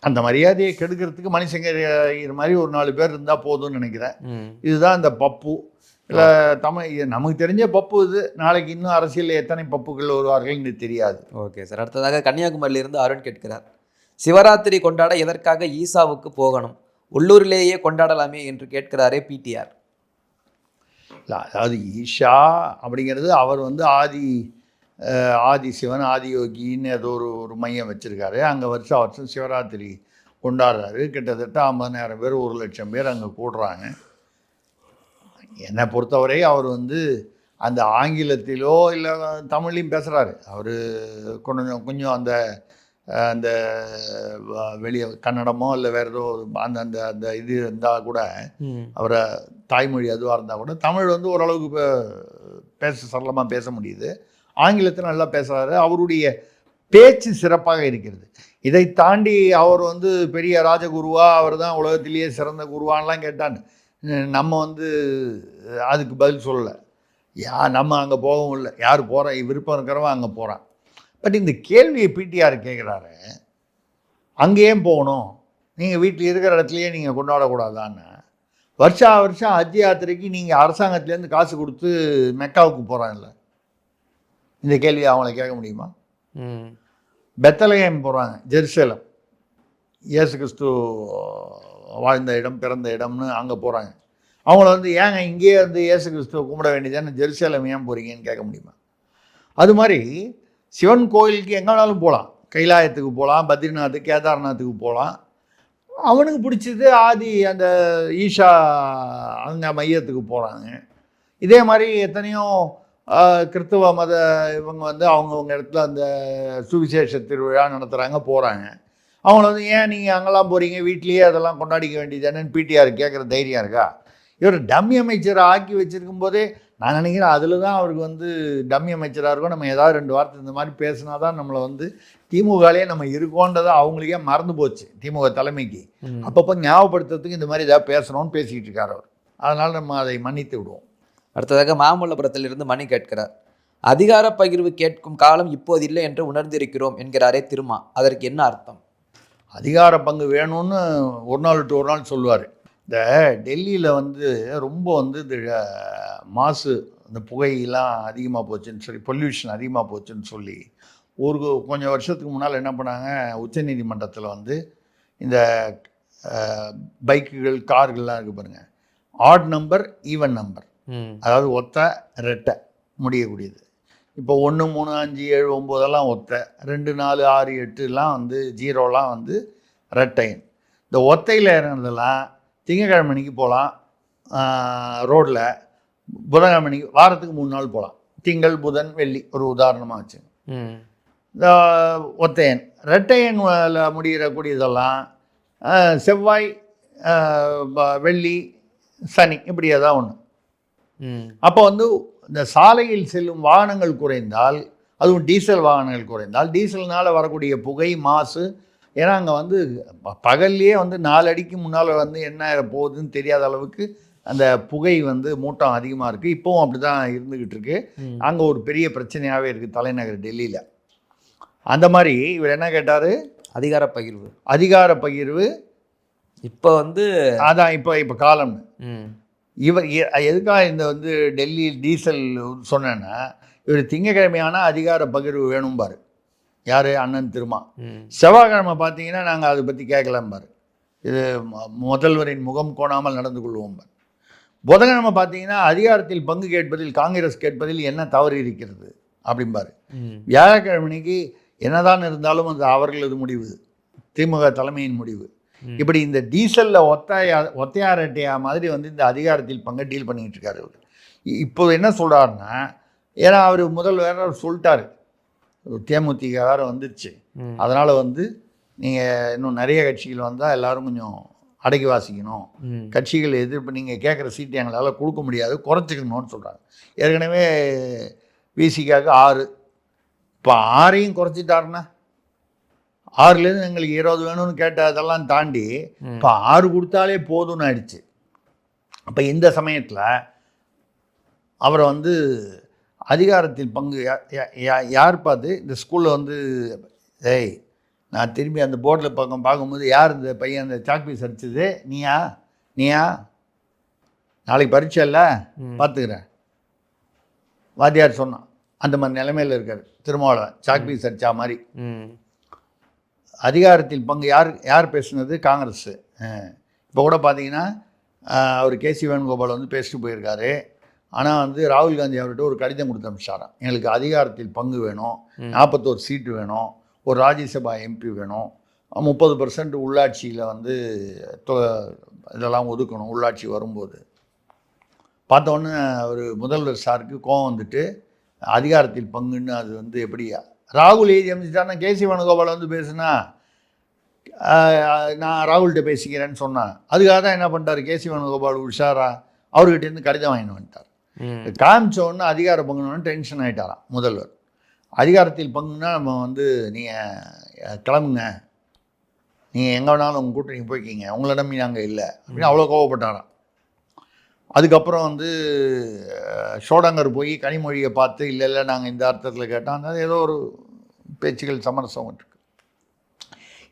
B: அந்த மரியாதையை கெடுக்கிறதுக்கு மணிசங்கர் மாதிரி ஒரு 4 பேர் இருந்தால் போதும்னு நினைக்கிறேன். இதுதான் இந்த பப்பு. இல்லை நமக்கு தெரிஞ்ச பப்பு இது. நாளைக்கு இன்னும் அரசியலில் எத்தனை பப்புகள் வருவார்கள்னு தெரியாது.
C: Okay sir. அடுத்ததாக கன்னியாகுமரியிலிருந்து அருண் கேட்கிறார், சிவராத்திரி கொண்டாட எதற்காக ஈசாவுக்கு போகணும், உள்ளூரிலேயே கொண்டாடலாமே என்று கேட்கிறாரே PTR.
B: இல்லை, அதாவது ஈஷா அப்படிங்கிறது அவர் வந்து ஆதி சிவன், ஆதியோகின்னு ஏதோ ஒரு மையம் வச்சுருக்காரு. அங்கே வருஷம் சிவராத்திரி கொண்டாடுறாரு. கிட்டத்தட்ட 50,000 பேர் 1,00,000 பேர் அங்கே கூடுறாங்க. என்னை பொறுத்தவரை அவர் வந்து அந்த ஆங்கிலத்திலோ இல்லை தமிழ்லையும் பேசுகிறாரு. அவர் கொஞ்சம் அந்த வெளியே கன்னடமோ இல்லை வேறு ஏதோ அந்த இது இருந்தால் கூட, அவரை தாய்மொழி அதுவாக இருந்தால் கூட தமிழ் வந்து ஓரளவுக்கு சரளமாக பேச முடியுது. ஆங்கிலத்தில் நல்லா பேசுகிறாரு. அவருடைய பேச்சு சிறப்பாக இருக்கிறது. இதை தாண்டி அவர் வந்து பெரிய ராஜகுருவா, அவர் தான் உலகத்திலேயே சிறந்த குருவான்லாம் கேட்டான்னு நம்ம வந்து அதுக்கு பதில் சொல்லலை. நம்ம அங்கே போகவும் இல்லை. யார் போகிறா, விருப்பம் இருக்கிறவன் அங்கே போகிறான். பட் இந்த கேள்வியை PTR கேட்குறாரு, அங்கேயே போகணும், நீங்கள் வீட்டில் இருக்கிற இடத்துலையே நீங்கள் கொண்டாடக்கூடாதான்னு. வருஷம் ஹஜ் யாத்திரைக்கு நீங்கள் அரசாங்கத்துலேருந்து காசு கொடுத்து மெக்காவுக்கு போகிறாங்கல்ல, இந்த கேள்வியை அவங்கள கேட்க முடியுமா? பெத்தலகேம் போகிறாங்க, ஜெருசலேம், இயேசு கிறிஸ்து வாழ்ந்த இடம், பிறந்த இடம்னு அங்கே போகிறாங்க. அவங்கள வந்து ஏங்க இங்கேயே வந்து இயேசு கிறிஸ்துவை கும்பிட வேண்டியதானே, ஜெருசலேம் ஏன் போகிறீங்கன்னு கேட்க முடியுமா? அது மாதிரி சிவன் கோயிலுக்கு எங்கேனாலும் போகலாம், கைலாயத்துக்கு போகலாம், பத்ரிநாத், கேதார்நாத்துக்கு போகலாம். அவனுக்கு பிடிச்சது அந்த ஈஷா அங்கே மையத்துக்கு போகிறாங்க. இதே மாதிரி எத்தனையோ கிறிஸ்தவ மத இவங்க வந்து அவங்கவுங்க இடத்துல அந்த சுவிசேஷ திருவிழா நடத்துகிறாங்க, போகிறாங்க. அவங்கள வந்து ஏன் நீங்கள் அங்கெல்லாம் போகிறீங்க, வீட்லேயே அதெல்லாம் கொண்டாடிக்க வேண்டியதானேன்னு PTR கேட்குற தைரியம் இருக்கா? இவர் டம்மி அமைச்சரை ஆக்கி வச்சுருக்கும் போதே நான் நினைக்கிறேன் அதில் தான் அவருக்கு வந்து டம்மி அமைச்சராக இருக்கும். நம்ம ஏதாவது 2 வார்த்தை இந்த மாதிரி பேசினா தான் நம்மளை வந்து திமுகலேயே நம்ம இருக்கோன்றதை அவங்களுக்கே மறந்து போச்சு திமுக தலைமைக்கு. அப்பப்போ ஞாபகப்படுத்துறதுக்கு இந்த மாதிரி ஏதாவது பேசணும்னு பேசிக்கிட்டு இருக்கார் அவர். அதனால் நம்ம அதை மன்னித்து விடுவோம்.
C: அடுத்ததாக மாமல்லபுரத்திலிருந்து மணி கேட்கிறார். அதிகார பகிர்வு கேட்கும் காலம் இப்போது இல்லை என்று உணர்ந்திருக்கிறோம் என்கிறாரே திருமா, அதற்கு என்ன அர்த்தம்?
B: அதிகார பங்கு வேணும்னு ஒரு நாள் விட்டு ஒரு நாள் சொல்லுவார். இந்த டெல்லியில் வந்து ரொம்ப வந்து இந்த மாசு, இந்த புகையெல்லாம் அதிகமாக போச்சுன்னு சொல்லி, பொல்யூஷன் அதிகமாக போச்சுன்னு சொல்லி கொஞ்சம் வருஷத்துக்கு முன்னால் என்ன பண்ணாங்க, உச்சநீதிமன்றத்தில் வந்து இந்த பைக்குகள் கார்கள்லாம் இருக்குது பாருங்கள், ஆட் நம்பர் ஈவன் நம்பர், அதாவது ஒத்த ரெட்டை முடியக்கூடியது. இப்போ 1 3 5 7 9 ஒத்தை, 2 4 6 8 வந்து 0 வந்து ரெட்டை. இந்த ஒத்தையில் இறங்குறதெல்லாம் திங்கக்கிழமைக்கு போகலாம் ரோட்டில், புதன்கிழமைக்கு வாரத்துக்கு 3 நாள் போகலாம், திங்கள் புதன் வெள்ளி ஒரு உதாரணமாக வச்சு. இந்த ஒத்தையன் ரெட்டையன் முடிகிறக்கூடியதெல்லாம் செவ்வாய் வெள்ளி சனி இப்படி ஏதாவது ஒன்று. அப்போ வந்து இந்த சாலையில் செல்லும் வாகனங்கள் குறைந்தால், அதுவும் டீசல் வாகனங்கள் குறைந்தால், டீசல்னால் வரக்கூடிய புகை மாசு, ஏன்னா அங்கே வந்து பகல்லையே வந்து 4 அடிக்கு முன்னால் வந்து என்ன போகுதுன்னு தெரியாத அளவுக்கு அந்த புகை வந்து மூட்டம் அதிகமாக இருக்குது. இப்போவும் அப்படி தான் இருந்துக்கிட்டு இருக்கு. அங்கே ஒரு பெரிய பிரச்சனையாகவே இருக்குது தலைநகர் டெல்லியில். அந்த மாதிரி இவர் என்ன கேட்டார், அதிகார பகிர்வு
C: இப்போ வந்து
B: அதான் இப்போ காலம்னு. இவர் எதுக்காக இந்த வந்து டெல்லி டீசல் சொன்னேன்னா, இவர் திங்கக்கிழமையான அதிகார பகிர்வு வேணும்பார் யார், அண்ணன் திருமா. செவ்வாய்க்கிழமை பார்த்தீங்கன்னா நாங்கள் அதை பற்றி கேட்கலாம்பார், இது முதல்வரின் முகம் கோணாமல் நடந்து கொள்வோம்பார். புதன்கிழமை பார்த்தீங்கன்னா அதிகாரத்தில் பங்கு கேட்பதில் காங்கிரஸ் கேட்பதில் என்ன தவறு இருக்கிறது அப்படிம்பார். வியாழக்கிழமைக்கு என்னதான் இருந்தாலும் அது அவர்களது முடிவு, திமுக தலைமையின் முடிவு. இப்படி இந்த டீசலில் ஒத்தையா ரெட்டையா மாதிரி வந்து இந்த அதிகாரத்தில் பங்கை டீல் பண்ணிக்கிட்டு இருக்காரு அவர். இப்போ என்ன சொல்கிறாருன்னா, ஏன்னா அவர் வேற சொல்லிட்டார், தேமுதிக வேறு வந்துருச்சு, அதனால் வந்து நீங்கள் இன்னும் நிறைய கட்சிகள் வந்தால் எல்லோரும் கொஞ்சம் அடக்கி வாசிக்கணும், கட்சிகள் எதிர்ப்பு நீங்கள் கேட்குற சீட்டு எங்களால் கொடுக்க முடியாது, குறைச்சிக்கணும்னு சொல்கிறாங்க. ஏற்கனவே விசிகாவுக்கு 6, இப்போ 6ஐயும் குறைச்சிட்டாருன்னா 6லேருந்து எங்களுக்கு 20 வேணும்னு கேட்டதெல்லாம் தாண்டி இப்போ 6 கொடுத்தாலே போதும்னு ஆயிடுச்சு. அப்போ இந்த சமயத்தில் அவரை வந்து அதிகாரத்தில் பங்கு யார் பார்த்து இந்த ஸ்கூலில் வந்து நான் திரும்பி அந்த போர்டில் பார்க்கும்போது யார் இந்த பையன் அந்த சாக்பீஸ் அடிச்சது, நீயா நாளைக்கு பரீட்சை இல்லை பார்த்துக்கிறேன் வாத்தியார் சொன்னான். அந்த மாதிரி நிலைமையில் இருக்கார் திருமாவளவன், சாக்பீஸ் அடித்தா மாதிரி. அதிகாரத்தில் பங்கு யார் பேசுனது, காங்கிரஸ். இப்போ கூட பார்த்தீங்கன்னா அவர் கேசி வேணுகோபால் வந்து பேசிட்டு போயிருக்காரு. ஆனால் வந்து ராகுல் காந்தி அவர்கிட்ட ஒரு கடிதம் கொடுத்து அனுப்பிச்சாராம், எங்களுக்கு அதிகாரத்தில் பங்கு வேணும், 41 சீட்டு வேணும், ஒரு ராஜ்யசபா எம்பி வேணும், 30% உள்ளாட்சியில் வந்து இதெல்லாம் ஒதுக்கணும் உள்ளாட்சி வரும்போது. பார்த்தோன்னே அவர் முதல்வர் சாருக்கு கோவம் வந்துட்டு அதிகாரத்தில் பங்குன்னு அது வந்து எப்படி ராகுல் எழுதி அமைச்சிட்டாருன்னா, கேசி வேணுகோபால் வந்து பேசுனா நான் ராகுல்கிட்ட பேசிக்கிறேன்னு சொன்னேன். அதுக்காக தான் என்ன பண்ணிட்டார் கேசி வேணுகோபால் உஷாரா அவர்கிட்டேருந்து கடிதம் வாங்கிட்டு வந்துட்டார். காமிச்சோன்னு அதிகார பங்குன்னு டென்ஷன் ஆகிட்டாராம் முதல்வர். அதிகாரத்தில் பங்குன்னா நம்ம வந்து நீங்கள் கிளம்புங்க, நீங்கள் எங்கே வேணாலும் உங்கள் கூட்டணி போய்க்கிங்க, உங்களை நம்பி நாங்கள் இல்லை அப்படின்னு அவ்வளோ கோவப்பட்டாராம். அதுக்கப்புறம் வந்து ஷோடங்கர் போய் கனிமொழியை பார்த்து இல்லை நாங்கள் இந்த அர்த்தத்தில் கேட்டோம், அது ஏதோ ஒரு பேச்சுகள் சமரசம் இருக்கு.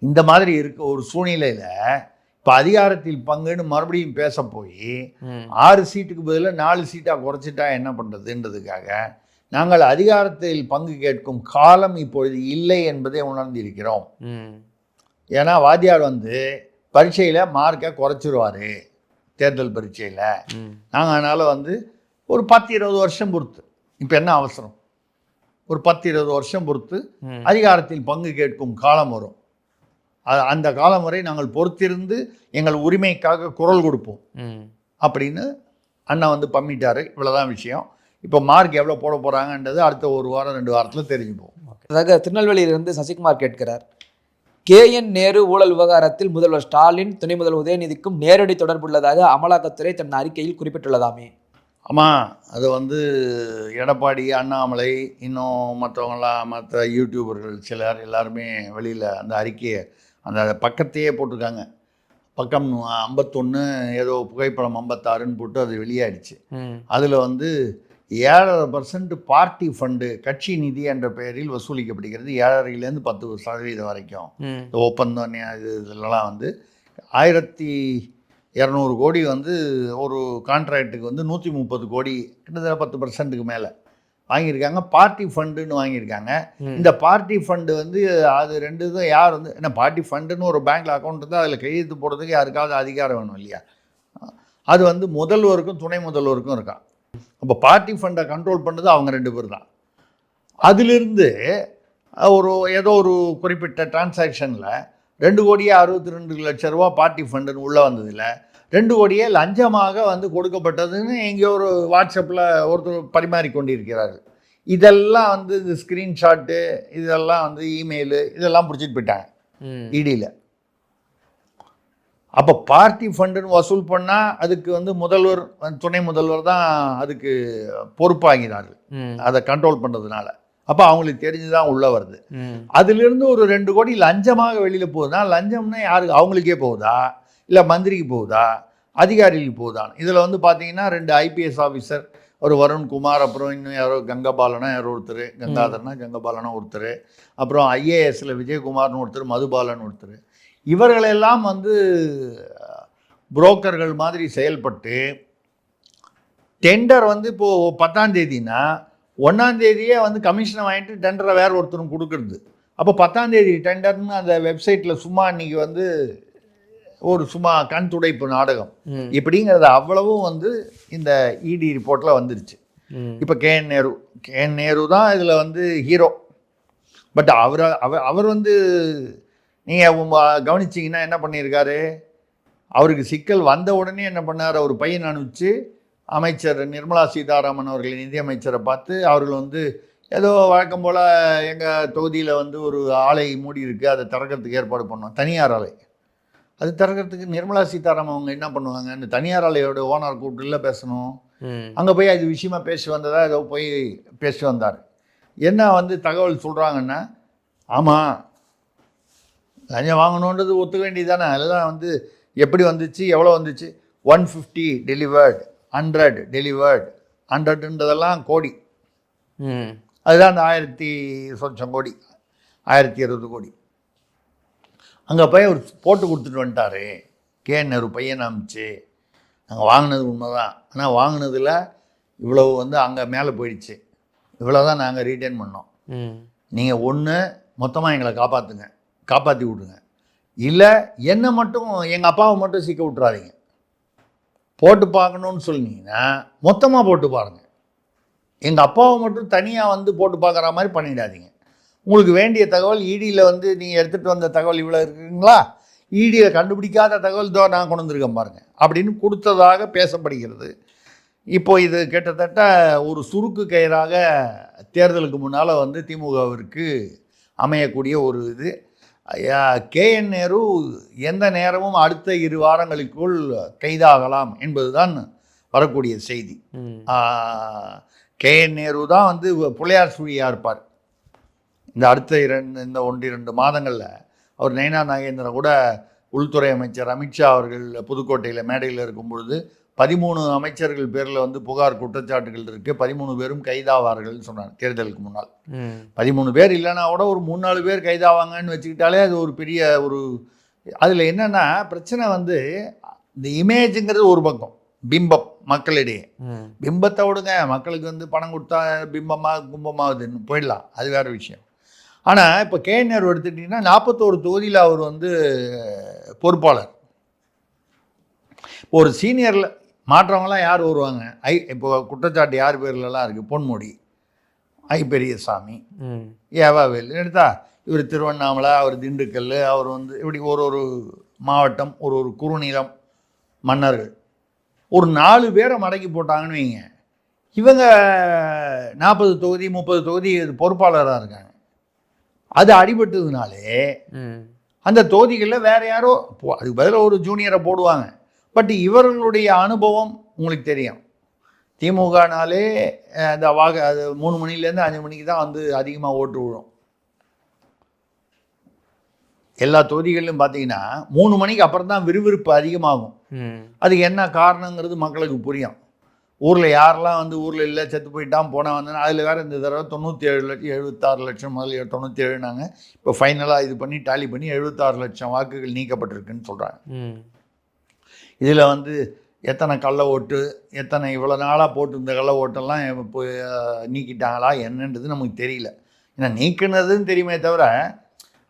B: இந்த மாதிரி இருக்க ஒரு சூழ்நிலையில் இப்போ அதிகாரத்தில் பங்குன்னு மறுபடியும் பேச போய் 6 சீட்டுக்கு பதிலாக 4 சீட்டாக குறைச்சிட்டா என்ன பண்ணுறதுன்றதுக்காக நாங்கள் அதிகாரத்தில் பங்கு கேட்கும் காலம் இப்பொழுது இல்லை என்பதை உணர்ந்திருக்கிறோம். ஏன்னா வாத்தியார் வந்து பரீட்சையில் மார்க்கை குறைச்சிருவார் தேர்தல் பரீட்சையில். நாங்கள் அதனால் வந்து ஒரு 10-20 வருஷம் பொறுத்து, இப்போ என்ன அவசரம், ஒரு 10-20 வருஷம் பொறுத்து அதிகாரத்தில் பங்கு கேட்கும் காலம் வரும். அந்த காலம் வரை நாங்கள் பொறுத்திருந்து எங்கள் உரிமைக்காக குரல் கொடுப்போம் அப்படின்னு அண்ணா வந்து பம்மிட்டார். இவ்வளோதான் விஷயம். இப்போ மார்க் எவ்வளோ போட போகிறாங்கன்றது அடுத்த 1 வாரம் 2 வாரத்தில் தெரிஞ்சு போகும்.
C: அதாவது திருநெல்வேலியிலிருந்து சசிகுமார் கேட்கிறார், KN நேரு ஊழல் விவகாரத்தில் முதல்வர் ஸ்டாலின் துணை முதல்வர் உதயநிதிக்கும் நேரடி தொடர்புள்ளதாக அமலாக்கத்துறை தன் அறிக்கையில் குறிப்பிட்டுள்ளதாமே.
B: ஆமாம், அது வந்து எடப்பாடி, அண்ணாமலை, இன்னும் மற்றவங்களாம், மற்ற யூடியூபர்கள் சிலர் எல்லாருமே வெளியில் அந்த அறிக்கையை, அந்த பக்கத்தையே போட்டிருக்காங்க. பக்கம் 51 ஏதோ புகைப்படம் 56ன்னு போட்டு அது வெளியாயிடுச்சு. அதில் வந்து 7.5% பார்ட்டி ஃபண்டு, கட்சி நிதி என்ற பெயரில் வசூலிக்கப்படுகிறது. 7.5லேருந்து 10% வரைக்கும். இந்த ஒப்பந்தம் இதெல்லாம் வந்து 1200 கோடி வந்து ஒரு கான்ட்ராக்டுக்கு வந்து 130 கோடி, கிட்டத்தட்ட 10%க்கு மேலே வாங்கியிருக்காங்க. பார்ட்டி ஃபண்டுன்னு வாங்கியிருக்காங்க. இந்த பார்ட்டி ஃபண்டு வந்து அது ரெண்டு தான். யார் வந்து என்ன பார்ட்டி ஃபண்டுன்னு ஒரு பேங்க்கில் அக்கௌண்ட் இருந்தால் அதில் கையெழுத்து போடுறதுக்கு யாருக்காவது அதிகாரம் வேணும் இல்லையா? அது வந்து முதல்வருக்கும் துணை முதல்வருக்கும் இருக்கான். அப்போ பார்ட்டி ஃபண்டை கண்ட்ரோல் பண்ணுறது அவங்க 2 பேர் தான். அதிலிருந்து ஏதோ ஒரு குறிப்பிட்ட டிரான்சாக்ஷனில் 2,62,00,000 ரூபா பார்ட்டி ஃபண்டுன்னு உள்ளே வந்ததில்லை. 2 கோடியே லஞ்சமாக வந்து கொடுக்கப்பட்டதுன்னு எங்கேயோ ஒரு வாட்ஸ்அப்பில் ஒருத்தர் பரிமாறிக்கொண்டிருக்கிறார்கள். இதெல்லாம் வந்து இந்த ஸ்க்ரீன்ஷாட்டு, இதெல்லாம் வந்து இமெயிலு, இதெல்லாம் பிடிச்சிட்டு போயிட்டாங்க இடியில். அப்போ பார்ட்டி ஃபண்டுன்னு வசூல் பண்ணால் அதுக்கு வந்து முதல்வர், துணை முதல்வர் தான் அதுக்கு பொறுப்பாகிறார்கள், அதை கண்ட்ரோல் பண்ணுறதுனால. அப்போ அவங்களுக்கு தெரிஞ்சு தான் உள்ளே வருது. அதிலிருந்து ஒரு 2 கோடி லஞ்சமாக வெளியில் போகுதுன்னா, லஞ்சம்னா யாருக்கு? அவங்களுக்கே போகுதா, இல்லை மந்திரிக்கு போகுதா, அதிகாரிகளுக்கு போகுதான்னு? இதில் வந்து பார்த்தீங்கன்னா 2 IPS ஆஃபீஸர், ஒரு வருண்குமார், அப்புறம் இன்னும் யாரோ கங்கபாலனா யாரோ ஒருத்தர், கங்காதரனா கங்கபாலனா ஒருத்தர், அப்புறம் IASல விஜயகுமார்னு ஒருத்தர், மதுபாலன் ஒருத்தர், இவர்களெல்லாம் வந்து புரோக்கர்கள் மாதிரி செயல்பட்டு டெண்டர் வந்து இப்போது 10ஆம் தேதினா 1ஆம் தேதியே வந்து கமிஷனை வாங்கிட்டு டெண்டரை வேறு ஒருத்தரும் கொடுக்குறது. அப்போ 10ஆம் தேதி டெண்டர்னு அந்த வெப்சைட்டில் சும்மா இன்றைக்கி வந்து ஒரு சும்மா கண் துடைப்பு நாடகம் இப்படிங்கிறது அவ்வளவும் வந்து இந்த இடி ரிப்போர்ட்டில் வந்துருச்சு. இப்போ கேஎன் நேரு தான் இதில் வந்து ஹீரோ. பட் அவர் வந்து நீங்கள் கவனிச்சிங்கன்னா என்ன பண்ணியிருக்காரு, அவருக்கு சிக்கல் வந்த உடனே என்ன பண்ணார், அவர் பையன் அனுப்பிச்சு அமைச்சர் நிர்மலா சீதாராமன் அவர்கள் நிதியமைச்சரை பார்த்து, அவர்கள் வந்து ஏதோ வழக்கம் போல் எங்கள் தொகுதியில் வந்து ஒரு ஆலை மூடி இருக்குது, அதை திறக்கிறதுக்கு ஏற்பாடு பண்ணோம், தனியார் ஆலை. அது திறக்கிறதுக்கு நிர்மலா சீதாராமன் அவங்க என்ன பண்ணுவாங்க, இந்த தனியார் ஆலையோட ஓனர் கூப்பிட்டுல பேசணும். அங்கே போய் அது விஷயமா பேசி வந்ததா ஏதோ போய் பேசி வந்தார். என்ன வந்து தகவல் சொல்கிறாங்கன்னா, ஆமாம் லஞ்சம் வாங்கணுன்றது ஒத்துக்க வேண்டியதானே, அதெல்லாம் வந்து எப்படி வந்துச்சு, எவ்வளோ வந்துச்சு, 150 டெலிவர்டு, 100 டெலிவர்டு, 100ன்றதெல்லாம் கோடி. அதுதான் அந்த 1000 சொச்சம் கோடி, 1020 கோடி. அங்கே போய் அவர் போட்டு கொடுத்துட்டு வந்துட்டார். கேஎன் பையன் அமிச்சு நாங்கள் வாங்கினது உண்மை தான், ஆனால் வாங்கினதில் இவ்வளவு வந்து அங்கே மேலே போயிடுச்சு, இவ்வளோ தான் நாங்கள் ரீட்டைன் பண்ணோம். நீங்கள் ஒன்று மொத்தமாக எங்களை காப்பாற்றி விட்ருங்க, இல்லை என்னை மட்டும் எங்கள் அப்பாவை மட்டும் சிக்க விட்றாதீங்க. போட்டு பார்க்கணுன்னு சொன்னீங்கன்னா மொத்தமாக போட்டு பாருங்கள், எங்கள் அப்பாவை மட்டும் தனியாக வந்து போட்டு பார்க்குற மாதிரி பண்ணிடாதீங்க. உங்களுக்கு வேண்டிய தகவல் இடியில் வந்து நீங்கள் எடுத்துகிட்டு வந்த தகவல் இவ்வளோ இருக்குங்களா, இடியில் கண்டுபிடிக்காத தகவல் தான் நான் கொண்டு வந்திருக்கேன் பாருங்கள் அப்படின்னு கொடுத்ததாக பேசப்படுகிறது. இப்போ இது கிட்டத்தட்ட ஒரு சுருக்கு கயிறாக தேர்தலுக்கு முன்னால் வந்து திமுகவிற்கு அமையக்கூடிய ஒரு இது. கேஎன் நேரு எந்த நேரமும் அடுத்த 2 வாரங்களுக்குள் கைதாகலாம் என்பதுதான் வரக்கூடிய செய்தி. கேஎன் நேரு தான் வந்து புலையார் சுழியாக இருப்பார். இந்த அடுத்த 1-2 மாதங்களில் அவர் நயனா நாகேந்திரன் கூட உள்துறை அமைச்சர் அமித்ஷா அவர்கள் புதுக்கோட்டையில் மேடையில் இருக்கும் பொழுது 13 அமைச்சர்கள் பேரில் வந்து புகார் குற்றச்சாட்டுகள் இருக்குது, 13 பேரும் கைதாவார்கள்னு சொன்னார் தேர்தலுக்கு முன்னால். 13 பேர் இல்லைனா கூட ஒரு 3-4 பேர் கைதாவாங்கன்னு வச்சுக்கிட்டாலே அது ஒரு பெரிய ஒரு. அதில் என்னென்னா பிரச்சனை வந்து இந்த இமேஜுங்கிறது ஒரு பக்கம், பிம்பம் மக்களிடையே. பிம்பத்தை விடுங்க, மக்களுக்கு வந்து பணம் கொடுத்தா பிம்பமாக கும்பமாகுதுன்னு போயிடலாம், அது வேறு விஷயம். ஆனால் இப்போ கேஎன் நேரு எடுத்துட்டிங்கன்னா 41 தொகுதியில் அவர் வந்து பொறுப்பாளர். இப்போ ஒரு சீனியரில் மாற்றவங்களாம் யார் வருவாங்க, இப்போ குற்றச்சாட்டு யார் பேர்லலாம் இருக்குது, பொன்முடி, பெரியசாமி, ஏவாவேல் எடுத்தா இவர் திருவண்ணாமலை, அவர் திண்டுக்கல், அவர் வந்து இப்படி ஒரு மாவட்டம், ஒரு குறுநிலம் மன்னர்கள், ஒரு 4 பேரை மடக்கி போட்டாங்கன்னு வைங்க, இவங்க 40 தொகுதி 30 தொகுதி பொறுப்பாளராக இருக்காங்க. அது அடிபட்டதுனாலே அந்த தொகுதிகளில் வேறு யாரோ அதுக்கு பதிலாக ஒரு ஜூனியரை போடுவாங்க. பட் இவர்களுடைய அனுபவம் உங்களுக்கு தெரியும். திமுகனாலே அந்த அது 3 மணிலேருந்து 5 மணிக்கு தான் வந்து அதிகமாக ஓட்டு விழும். எல்லா தொகுதிகளிலும் பார்த்தீங்கன்னா 3 மணிக்கு அப்புறம் தான் விறுவிறுப்பு அதிகமாகும். அதுக்கு என்ன காரணங்கிறது மக்களுக்கு புரியும். ஊரில் யாரெல்லாம் வந்து ஊரில் இல்லை செத்து போயிட்டான் போனால் வந்தேன், அதில் வேறு இந்த தடவை 97 லட்சம் 76 லட்சம் முதல்ல 97நாங்க, இப்போ ஃபைனலாக இது பண்ணி டாலி பண்ணி 76 லட்சம் வாக்குகள் நீக்கப்பட்டிருக்குன்னு சொல்கிறாங்க. இதில் வந்து எத்தனை கள்ள ஓட்டு, எத்தனை இவ்வளோ நாளாக போட்டு இந்த கள்ள ஓட்டெல்லாம் இப்போ நீக்கிட்டாங்களா என்னன்றது நமக்கு தெரியல. ஏன்னா நீக்கினதுன்னு தெரியுமே தவிர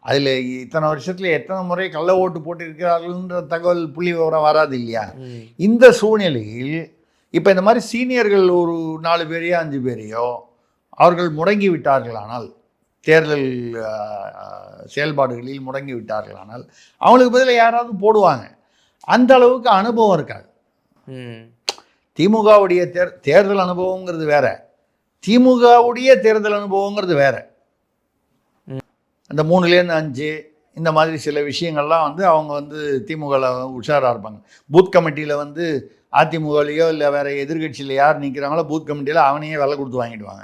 B: அதில் இத்தனை வருஷத்தில் எத்தனை முறை கள்ள ஓட்டு போட்டிருக்கிறார்கள்ன்ற தகவல் புள்ளி விவரம் வராது இல்லையா? இந்த சூழ்நிலையில் இப்போ இந்த மாதிரி சீனியர்கள் ஒரு 4 பேரையோ 5 பேரையோ அவர்கள் முடங்கி விட்டார்களானால், தேர்தல் செயல்பாடுகளில் முடங்கி விட்டார்களானால் அவங்களுக்கு பதில் யாராவது போடுவாங்க. அந்த அளவுக்கு அனுபவம் இருக்காது. திமுகவுடைய தேர்தல் அனுபவங்கிறது வேற, திமுகவுடைய தேர்தல் அனுபவங்கிறது வேற. அந்த 3லேருந்து 5 இந்த மாதிரி சில விஷயங்கள்லாம் வந்து அவங்க வந்து திமுகவில் உஷாராக இருப்பாங்க. பூத் கமிட்டியில் வந்து அதிமுகலையோ இல்லை வேறு எதிர்கட்சியில் யார் நிற்கிறாங்களோ பூத் கமிட்டியில் அவனையே விலை கொடுத்து வாங்கிடுவாங்க.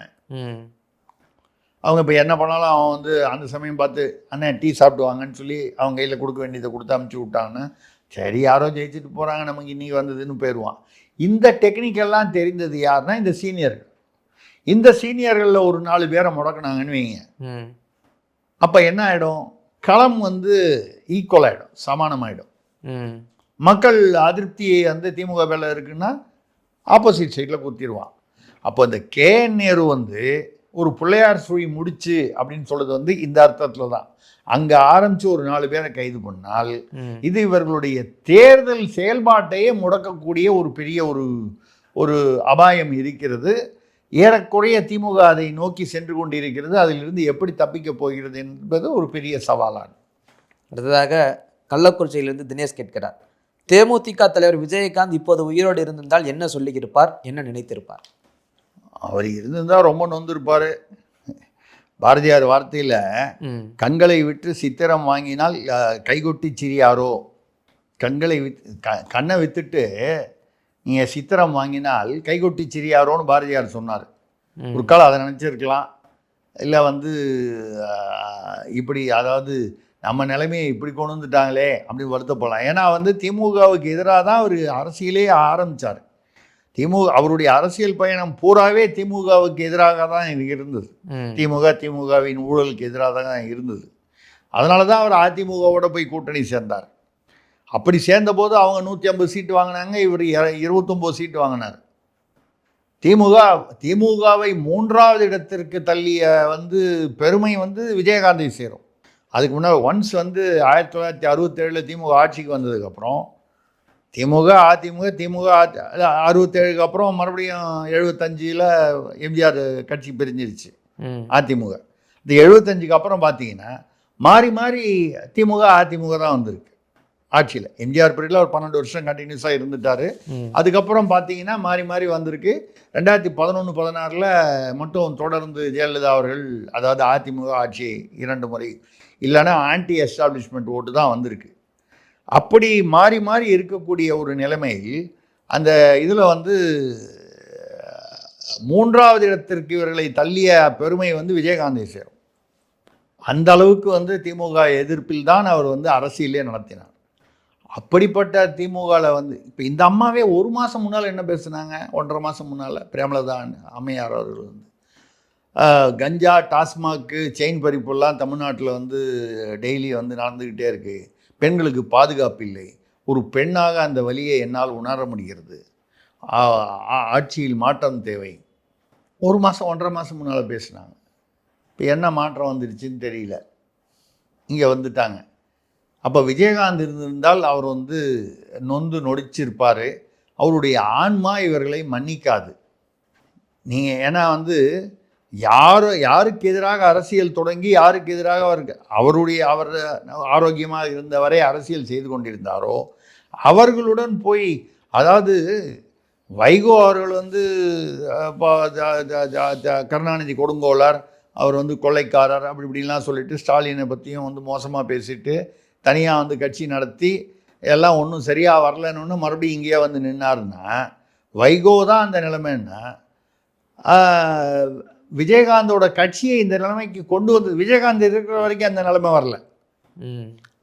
B: அவங்க இப்போ என்ன பண்ணாலும் அவன் வந்து அந்த சமயம் பார்த்து அண்ணன் டீ சாப்பிடுவாங்கன்னு சொல்லி அவங்க கையில் கொடுக்க வேண்டியதை கொடுத்து அமுச்சு விட்டாங்கன்னா சரி யாரோ ஜெயிச்சுட்டு போகிறாங்க நமக்கு இன்றைக்கி வந்ததுன்னு போயிடுவான். இந்த டெக்னிக்கெல்லாம் தெரிந்தது யாருன்னா இந்த சீனியர்கள். இந்த சீனியர்களில் ஒரு 4 பேரை முடக்கினாங்கன்னு வைங்க, அப்போ என்ன ஆகிடும், களம் வந்து ஈக்குவல் ஆகிடும், சமானமாகிடும். மக்கள் அதிருப்தியை வந்து திமுக மேலே இருக்குன்னா ஆப்போசிட் சைடில் குத்திடுவான். அப்போ இந்த KN நேரு வந்து ஒரு பிள்ளையார் சுழி முடிச்சு அப்படின்னு சொல்கிறது வந்து இந்த அர்த்தத்தில் தான். அங்கே ஆரம்பித்து ஒரு 4 பேரை கைது பண்ணால் இது இவர்களுடைய தேர்தல் செயல்பாட்டையே முடக்கக்கூடிய ஒரு பெரிய ஒரு அபாயம் இருக்கிறது. ஏறக்குறைய திமுக அதை நோக்கி சென்று கொண்டிருக்கிறது. அதிலிருந்து எப்படி தப்பிக்கப் போகிறது என்பது ஒரு பெரிய சவாலான.
C: அடுத்ததாக கள்ளக்குறிச்சியிலிருந்து தினேஷ் கேட்கிறார், தேமுதிக தலைவர் விஜயகாந்த் இப்போது உயிரோடு இருந்திருந்தால் என்ன சொல்லியிருப்பார், என்ன நினைத்திருப்பார்?
B: அவர் இருந்திருந்தால் ரொம்ப நொந்திருப்பார். பாரதியார் வார்த்தையில் கண்களை விட்டு சித்திரம் வாங்கினால் கைகொட்டி சிரியாரோ, கண்ணை வித்துட்டு நீங்கள் சித்திரம் வாங்கினால் கைகொட்டி சிரியாரோன்னு பாரதியார் சொன்னார். ஒரு காலம் அதை நினச்சிருக்கலாம். இல்லை வந்து இப்படி அதாவது நம்ம நிலைமையை இப்படி கொண்டு வந்துட்டாங்களே அப்படின்னு வருத்தப்படலாம். ஏன்னா வந்து திமுகவுக்கு எதிராக தான் அவர் அரசியலே ஆரம்பித்தார். அவருடைய அரசியல் பயணம் பூராவே திமுகவுக்கு எதிராக தான் இருந்தது. திமுகவின் ஊழலுக்கு எதிராக தான் இருந்தது. அதனால தான் அவர் அதிமுகவோட போய் கூட்டணி சேர்ந்தார். அப்படி சேர்ந்தபோது அவங்க 150 சீட்டு வாங்கினாங்க, இவர் 29 சீட்டு வாங்கினார். திமுகவை 3வது இடத்திற்கு தள்ளிய வந்து பெருமை வந்து விஜயகாந்தை சேரும். அதுக்கு முன்னாடி ஒன்ஸ் வந்து 1967 திமுக ஆட்சிக்கு வந்ததுக்கப்புறம் அதிமுக 67க்கு அப்புறம் மறுபடியும் 75ல் எம்ஜிஆர் கட்சி பிரிஞ்சிருச்சு அதிமுக. இந்த 75க்கு அப்புறம் பார்த்தீங்கன்னா மாறி மாறி அதிமுக தான் வந்திருக்கு ஆட்சியில். எம்ஜிஆர் பீரியடில் ஒரு 12 வருஷம் கண்டினியூஸாக இருந்துட்டார். அதுக்கப்புறம் பார்த்தீங்கன்னா மாறி மாறி வந்திருக்கு. 2011-16 மட்டும் தொடர்ந்து ஜெயலலிதா அவர்கள், அதாவது அதிமுக ஆட்சி 2 முறை இல்லைன்னா ஆன்டி எஸ்டாப்ளிஷ்மெண்ட் ஓட்டு தான் வந்திருக்கு. அப்படி மாறி மாறி இருக்கக்கூடிய ஒரு நிலைமையில் அந்த இதில் வந்து 3வது இடத்திற்கு இவர்களை தள்ளிய பெருமை வந்து விஜயகாந்தை சேரும். அந்த அளவுக்கு வந்து திமுக எதிர்ப்பில் தான் அவர் வந்து அரசியலே நடத்தினார். அப்படிப்பட்ட திமுகவில் வந்து இப்போ இந்த அம்மாவே 1 மாதம் முன்னால் என்ன பேசுனாங்க, 1.5 மாதம் முன்னால் பிரேமலதா அம்மையார் அவர்கள் வந்து கஞ்சா, டாஸ்மாக்கு, செயின் பறிப்பெல்லாம் தமிழ்நாட்டில் வந்து டெய்லி வந்து நடந்துக்கிட்டே இருக்குது, பெண்களுக்கு பாதுகாப்பு இல்லை, ஒரு பெண்ணாக அந்த வலியை என்னால் உணர முடிகிறது, ஆட்சியில் மாற்றம் தேவை, 1 மாதம் 1.5 மாதம் முன்னால் பேசினாங்க. இப்போ என்ன மாற்றம் வந்துருச்சுன்னு தெரியல, இங்கே வந்துட்டாங்க. அப்போ விஜயகாந்த் இருந்திருந்தால் அவர் வந்து நொந்து நொடிச்சிருப்பார். அவருடைய ஆன்மா இவர்களை மன்னிக்காது. நீங்கள் ஏன்னா வந்து யாருக்கு எதிராக அரசியல் தொடங்கி யாருக்கு எதிராக அவர் ஆரோக்கியமாக இருந்தவரை அரசியல் செய்து கொண்டிருந்தாரோ அவர்களுடன் போய், அதாவது வைகோ அவர்கள் வந்து கருணாநிதி கொடுங்கோலார், அவர் வந்து கொள்ளைக்காரர் அப்படி இப்படிலாம் சொல்லிட்டு ஸ்டாலினை பற்றியும் வந்து மோசமாக பேசிட்டு தனியாக வந்து கட்சி நடத்தி எல்லாம் ஒன்றும் சரியாக வரலன்னு மறுபடியும் இங்கேயே வந்து நின்னாருன்னா வைகோ தான் அந்த நிலைமைன்னா விஜயகாந்தோட கட்சியை இந்த நிலைமைக்கு கொண்டு வந்து விஜயகாந்த் இருக்கிற வரைக்கும் அந்த நிலைமை வரல.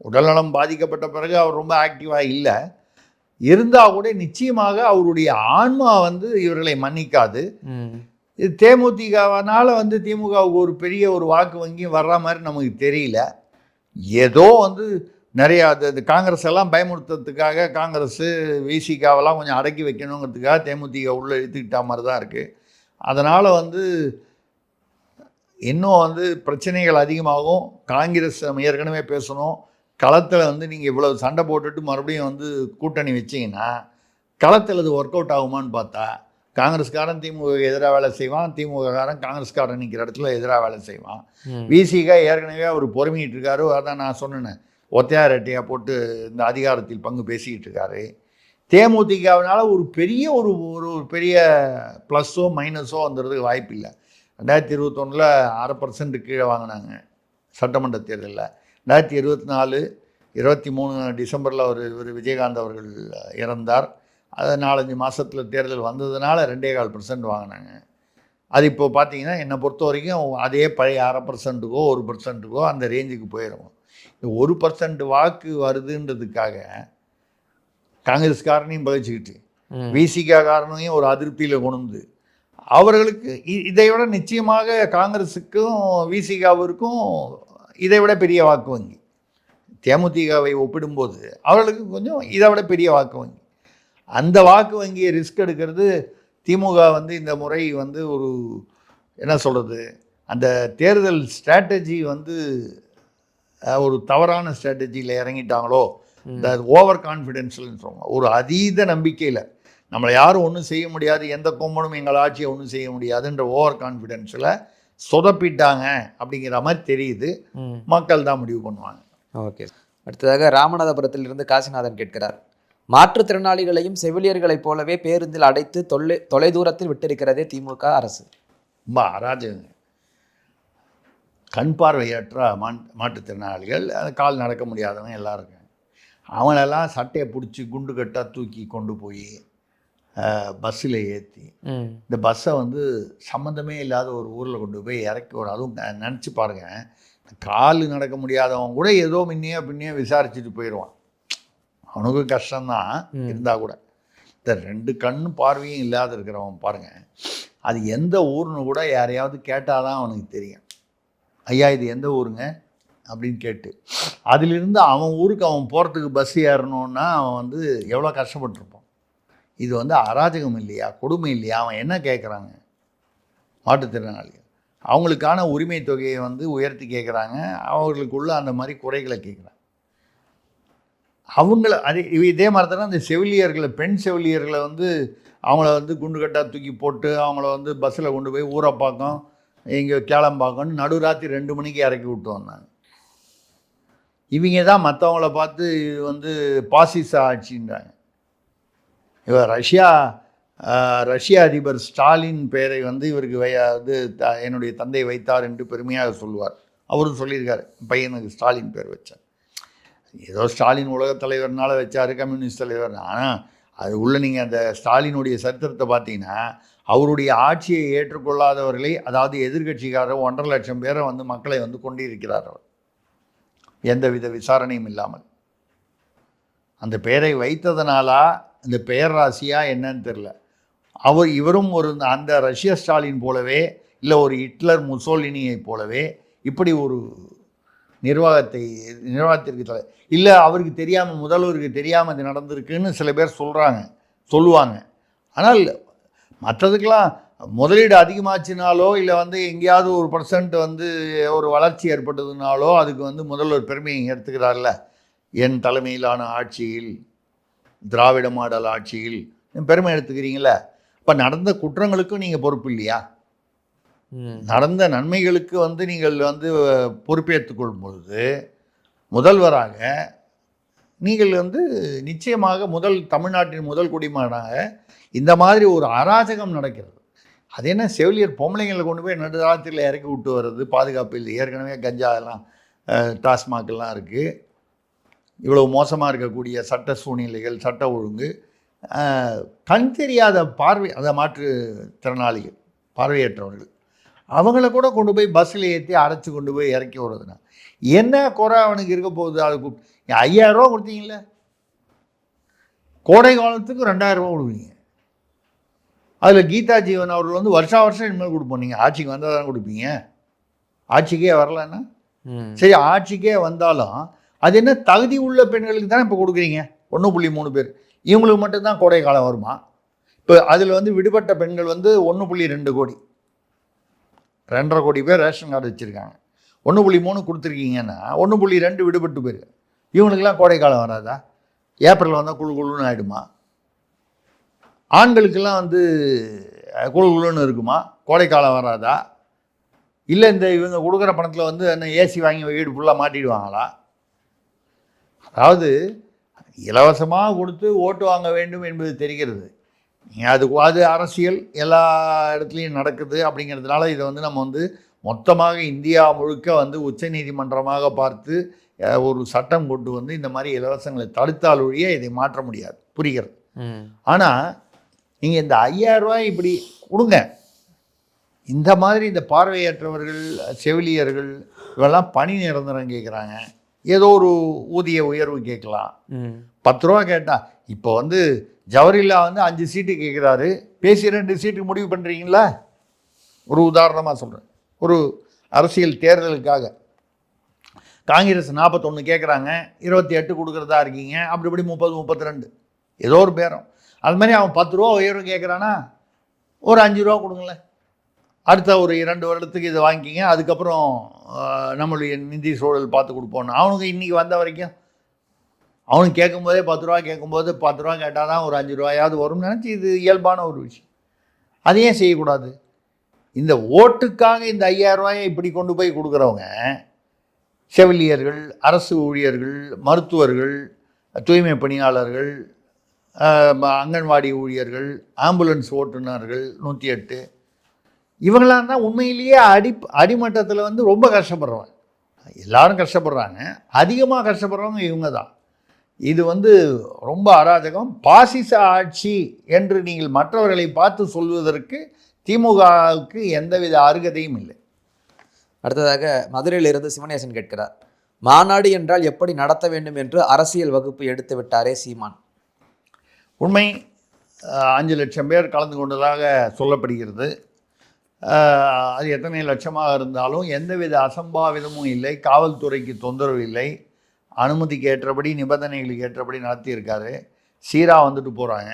B: உடல்நலம் பாதிக்கப்பட்ட பிறகு அவர் ரொம்ப ஆக்டிவாக இல்லை. இருந்தால் கூட நிச்சயமாக அவருடைய ஆன்மா வந்து இவர்களை மன்னிக்காது. இது தேமுதிகவனால் வந்து திமுகவுக்கு ஒரு பெரிய ஒரு வாக்கு வங்கி வர்ற மாதிரி நமக்கு தெரியல. ஏதோ வந்து நிறையா அது காங்கிரஸ் எல்லாம் பயமுறுத்துறதுக்காக காங்கிரஸு விசிகாவெல்லாம் கொஞ்சம் அடக்கி வைக்கணுங்கிறதுக்காக தேமுதிக உள்ளே இழுத்துக்கிட்ட மாதிரி தான் இருக்குது. அதனால் வந்து இன்னும் வந்து பிரச்சனைகள் அதிகமாகும். காங்கிரஸ் ஏற்கனவே பேசணும், களத்தில் வந்து நீங்கள் இவ்வளவு சண்டை போட்டுட்டு மறுபடியும் வந்து கூட்டணி வச்சிங்கன்னா களத்தில் அது ஒர்க் அவுட் ஆகுமான்னு பார்த்தா காங்கிரஸ்காரன் திமுக எதிராக வேலை செய்வான், திமுககாரன் காங்கிரஸ்காரன் நிற்கிற இடத்துல எதிராக வேலை செய்வான். விசிகா ஏற்கனவே அவர் பொறுமையிட்டு இருக்காரு. அதான் நான் சொன்னேன், ஒத்தையார் ரெட்டையாக போட்டு இந்த அதிகாரத்தில் பங்கு பேசிக்கிட்டு இருக்காரு. தேமுதிகவினால ஒரு பெரிய ஒரு பெரிய ப்ளஸ்ஸோ மைனஸோ வந்துடுறதுக்கு வாய்ப்பு இல்லை. 2021 1/2% கீழே வாங்கினாங்க சட்டமன்ற தேர்தலில். 2024 23 டிசம்பரில் ஒரு விஜயகாந்த் அவர்கள் இறந்தார். அது 4-5 மாதத்தில் தேர்தல் வந்ததுனால 2.25% வாங்கினாங்க. அது இப்போ பார்த்தீங்கன்னா என்னை பொறுத்த வரைக்கும் அதே பழைய 1/2%க்கோ 1%க்கோ அந்த ரேஞ்சுக்கு போயிடும். 1% வாக்கு வருதுன்றதுக்காக காங்கிரஸ்காரனையும் பகிச்சுக்கிட்டு விசிகா காரனையும் ஒரு அதிருப்தியில் கொண்டு வந்து அவர்களுக்கு இதை விட நிச்சயமாக காங்கிரஸுக்கும் விசிகாவிற்கும் இதை விட பெரிய வாக்கு வங்கி. தேமுதிகவை ஒப்பிடும்போது அவர்களுக்கு கொஞ்சம் இதை விட பெரிய வாக்கு வங்கி. அந்த வாக்கு வங்கியை ரிஸ்க் எடுக்கிறது திமுக வந்து இந்த முறை வந்து ஒரு என்ன சொல்கிறது, அந்த தேர்தல் ஸ்ட்ராட்டஜி வந்து ஒரு தவறான ஸ்ட்ராட்டஜியில் இறங்கிட்டாங்களோ, இந்த ஓவர் கான்ஃபிடென்ஸ்னு சொல்லுவாங்க, ஒரு அதீத நம்பிக்கையில் நம்மளை யாரும் ஒன்றும் செய்ய முடியாது, எந்த கொம்பனும் எங்கள் ஆட்சியை ஒன்றும் செய்ய முடியாதுன்ற ஓவர் கான்ஃபிடென்ஸில் சொதப்பிட்டாங்க அப்படிங்கிற மாதிரி தெரியுது. மக்கள் தான் முடிவு பண்ணுவாங்க.
C: ஓகே. அடுத்ததாக ராமநாதபுரத்திலிருந்து காசிநாதன் கேட்கிறார், மாற்றுத்திறனாளிகளையும் செவிலியர்களைப் போலவே பேருந்தில் அடைத்து தொலைதூரத்தில் விட்டிருக்கிறதே திமுக அரசு.
B: ரொம்ப அராஜகங்க. கண் பார்வையற்ற மாற்றுத்திறனாளிகள், கால் நடக்க முடியாதவங்க எல்லாம் இருக்காங்க. அவங்களெல்லாம் சட்டையை பிடிச்சி குண்டு கட்டாக தூக்கி கொண்டு போய் பஸ்ஸில் ஏற்றி இந்த பஸ்ஸை வந்து சம்மந்தமே இல்லாத ஒரு ஊரில் கொண்டு போய் இறக்கி ஒரு, அதுவும் நினச்சி பாருங்கள், கால் நடக்க முடியாதவன் கூட ஏதோ பின்னையே விசாரிச்சுட்டு போயிடுவான். அவனுக்கும் கஷ்டம்தான் இருந்தால் கூட. இந்த 2 கண்ணு பார்வையும் இல்லாத இருக்கிறவன் பாருங்கள், அது எந்த ஊர்னு கூட யாரையாவது கேட்டால் தான் அவனுக்கு தெரியும். ஐயா இது எந்த ஊருங்க அப்படின்னு கேட்டு அதிலிருந்து அவன் ஊருக்கு அவன் போகிறதுக்கு பஸ் ஏறணுன்னா அவன் வந்து எவ்வளோ கஷ்டப்பட்டுருப்பான். இது வந்து அராஜகம் இல்லையா, கொடுமை இல்லையா? அவன் என்ன கேட்குறாங்க? மாற்றுத்திறனாளிகள் அவங்களுக்கான உரிமை தொகையை வந்து உயர்த்தி கேட்குறாங்க, அவங்களுக்குள்ள அந்த மாதிரி குறைகளை கேட்குறாங்க. அவங்கள இதே மாதிரி தானே அந்த செவிலியர்களை, பெண் செவிலியர்களை வந்து அவங்கள வந்து குண்டு கட்டாக தூக்கி போட்டு அவங்கள வந்து பஸ்ஸில் கொண்டு போய் ஊரப்பாக்கம் இங்கே கேளம்பாக்கம்னு நடுராத்திரி 2 மணிக்கு இறக்கி விட்டு வந்தாங்க. இவங்க தான் மற்றவங்கள பார்த்து இது வந்து பாசிச ஆட்சின்றாங்க. இவர் ரஷ்யா அதிபர் ஸ்டாலின் பெயரை வந்து இவருக்கு என்னுடைய தந்தை வைத்தார் என்று பெருமையாக சொல்லுவார். அவரும் சொல்லியிருக்காரு, பையனுக்கு ஸ்டாலின் பேர் வச்சார். ஏதோ ஸ்டாலின் உலகத் தலைவர்னால வச்சார், கம்யூனிஸ்ட் தலைவர். ஆனால் அது உள்ள நீங்கள் அந்த ஸ்டாலினுடைய சரித்திரத்தை பார்த்தீங்கன்னா அவருடைய ஆட்சியை ஏற்றுக்கொள்ளாதவர்களை, அதாவது எதிர்கட்சிக்காரர் 1.5 லட்சம் பேரை வந்து மக்களை வந்து கொண்டிருக்கிறார் அவர், எந்தவித விசாரணையும் இல்லாமல். அந்த பெயரை வைத்ததுனாலா அந்த பெயர் ராசியா என்னன்னு தெரில. இவரும் ஒரு அந்த ரஷ்ய ஸ்டாலின் போலவே, இல்லை ஒரு ஹிட்லர் முசோலினியை போலவே இப்படி ஒரு நிர்வாகத்திற்கு இல்லை அவருக்கு தெரியாமல், முதல்வருக்கு தெரியாமல் இது நடந்திருக்குன்னு சில பேர் சொல்லுவாங்க. ஆனால் மற்றதுக்கெல்லாம் முதலீடு அதிகமாச்சுனாலோ இல்லை வந்து எங்கேயாவது 1% வந்து ஒரு வளர்ச்சி ஏற்பட்டதுனாலோ அதுக்கு வந்து முதல்வர் பெருமையை எடுத்துக்கிறார்ல. என் தலைமையிலான ஆட்சியில், திராவிட மாடல் ஆட்சியில் பெருமை எடுத்துக்கிறீங்கள. இப்போ நடந்த குற்றங்களுக்கும் நீங்கள் பொறுப்பு இல்லையா? நடந்த நன்மைகளுக்கு வந்து நீங்கள் வந்து பொறுப்பேற்றுக்கொள்ளும் பொழுது முதல்வராக நீங்கள் வந்து நிச்சயமாக தமிழ்நாட்டின் முதல் குடிமகனாக இந்த மாதிரி ஒரு அராஜகம் நடக்கிறது. அது என்ன, செவிலியர் பொம்பளைங்களை கொண்டு போய் நடுராத்திரியில் இறக்கி விட்டு வர்றது, பாதுகாப்பு இல்லை, ஏற்கனவே கஞ்சா எல்லாம் டாஸ்மாக் எல்லாம் இருக்குது, இவ்வளோ மோசமாக இருக்கக்கூடிய சட்ட சூழ்நிலைகள், சட்ட ஒழுங்கு, கண் தெரியாத அதை மாற்றுத்திறனாளிகள், பார்வையற்றவர்கள், அவங்கள கூட கொண்டு போய் பஸ்ஸில் ஏற்றி அடைச்சி கொண்டு போய் இறக்கி விடுறதுனா என்ன குறை அவனுக்கு இருக்க போகுது? அது 5000 ரூபா கொடுத்தீங்களே, கோடை காலத்துக்கு 2000 ரூபா கொடுப்பீங்க. அதில் கீதா ஜீவன் அவர்கள் வந்து வருஷம் இனிமேல் கொடுப்போம். நீங்கள் ஆட்சிக்கு வந்தால் தான் கொடுப்பீங்க. ஆட்சிக்கே வரலன்னா சரி, ஆட்சிக்கே வந்தாலும் அது என்ன தகுதி உள்ள பெண்களுக்கு தானே இப்போ கொடுக்குறீங்க. 1.3 பேர், இவங்களுக்கு மட்டும்தான் கோடை காலம் வருமா? இப்போ அதில் வந்து விடுபட்ட பெண்கள் வந்து 1.2 கோடி, 2.5 கோடி பேர் ரேஷன் கார்டு வச்சுருக்காங்க. 1.3 கொடுத்துருக்கீங்கன்னா 1.2 விடுபட்டு போயிரு. இவங்களுக்கெல்லாம் கோடை காலம் வராதா? ஏப்ரல் வந்தால் குழுன்னு ஆகிடுமா? ஆண்களுக்கெல்லாம் வந்து குழுன்னு இருக்குமா? கோடை காலம் வராதா? இல்லை இந்த இவங்க கொடுக்குற பணத்தில் வந்து என்ன ஏசி வாங்கி வீடு ஃபுல்லாக மாட்டிடுவாங்களா? அதாவது இலவசமாக கொடுத்து ஓட்டு வாங்க வேண்டும் என்பது தெரிகிறது. நீங்கள் அது அரசியல் எல்லா இடத்துலையும் நடக்குது. அப்படிங்கிறதுனால இதை வந்து நம்ம வந்து மொத்தமாக இந்தியா முழுக்க வந்து உச்ச நீதிமன்றமாக பார்த்து ஒரு சட்டம் கொண்டு வந்து இந்த மாதிரி இலவசங்களை தடுத்தால் ஒழிய இதை மாற்ற முடியாது. புரிகிறது. ஆனால் நீங்கள் இந்த 5000 ரூபாய் இப்படி கொடுங்க. இந்த மாதிரி இந்த பார்வையற்றவர்கள், செவிலியர்கள் இவெல்லாம் பணி நிரந்தரம் கேட்குறாங்க. ஏதோ ஒரு ஊதிய உயர்வு கேட்கலாம். 10 ரூபா கேட்டால் இப்போ வந்து ஜவஹர்லா வந்து 5 சீட்டு கேட்குறாரு. பேசி 2 சீட்டுக்கு முடிவு பண்ணுறீங்களா? ஒரு உதாரணமாக சொல்கிறேன். ஒரு அரசியல் தேர்தலுக்காக காங்கிரஸ் 41 கேட்குறாங்க, 28 கொடுக்குறதா இருக்கீங்க. அப்படி இப்படி 30, 32 ஏதோ ஒரு பேரம். அது மாதிரி அவன் 10 ரூபா உயர்வு கேட்குறான்னா ஒரு 5 ரூபா கொடுங்களேன். அடுத்த ஒரு 2 வருடத்துக்கு இதை வாங்கிக்கிங்க, அதுக்கப்புறம் நம்மளுடைய நிதி சூழல் பார்த்து கொடுப்போன்னு. அவனுக்கு இன்றைக்கி வந்த வரைக்கும் அவனுக்கு கேட்கும்போதே 10 ரூபா கேட்கும்போது 10 ரூபா கேட்டால் தான் ஒரு 5 ரூபாயாவது வரும்னு நினச்சி இது இயல்பான ஒரு விஷயம். அதையே செய்யக்கூடாது. இந்த ஓட்டுக்காக இந்த 5000 ரூபாயை இப்படி கொண்டு போய் கொடுக்குறவங்க செவிலியர்கள், அரசு ஊழியர்கள், மருத்துவர்கள், தூய்மை பணியாளர்கள், அங்கன்வாடி ஊழியர்கள், ஆம்புலன்ஸ் ஓட்டுநர்கள் 108 இவங்களாம் தான் உண்மையிலேயே அடிமட்டத்தில் வந்து ரொம்ப கஷ்டப்படுறவங்க. எல்லாரும் கஷ்டப்படுறாங்க, அதிகமாக கஷ்டப்படுறவங்க இவங்க தான். இது வந்து ரொம்ப அராஜகம், பாசிச ஆட்சி என்று நீங்கள் மற்றவர்களை பார்த்து சொல்வதற்கு திமுகவுக்கு எந்தவித அருகதையும் இல்லை.
C: அடுத்ததாக மதுரையிலிருந்து சிவனேசன் கேட்கிறார், மாநாடு என்றால் எப்படி நடத்த வேண்டும் என்று அரசியல் வகுப்பு எடுத்து விட்டாரே சீமான்.
B: உண்மை, 5 லட்சம் பேர் கலந்து கொண்டதாக சொல்லப்படுகிறது. அது எத்தனை லட்சமாக இருந்தாலும் எந்தவித அசம்பாவிதமும் இல்லை, காவல்துறைக்கு தொந்தரவு இல்லை, அனுமதிக்கு ஏற்றபடி நிபந்தனைகளுக்கு ஏற்றபடி நடத்தியிருக்காரு. சீராக வந்துட்டு போகிறாங்க.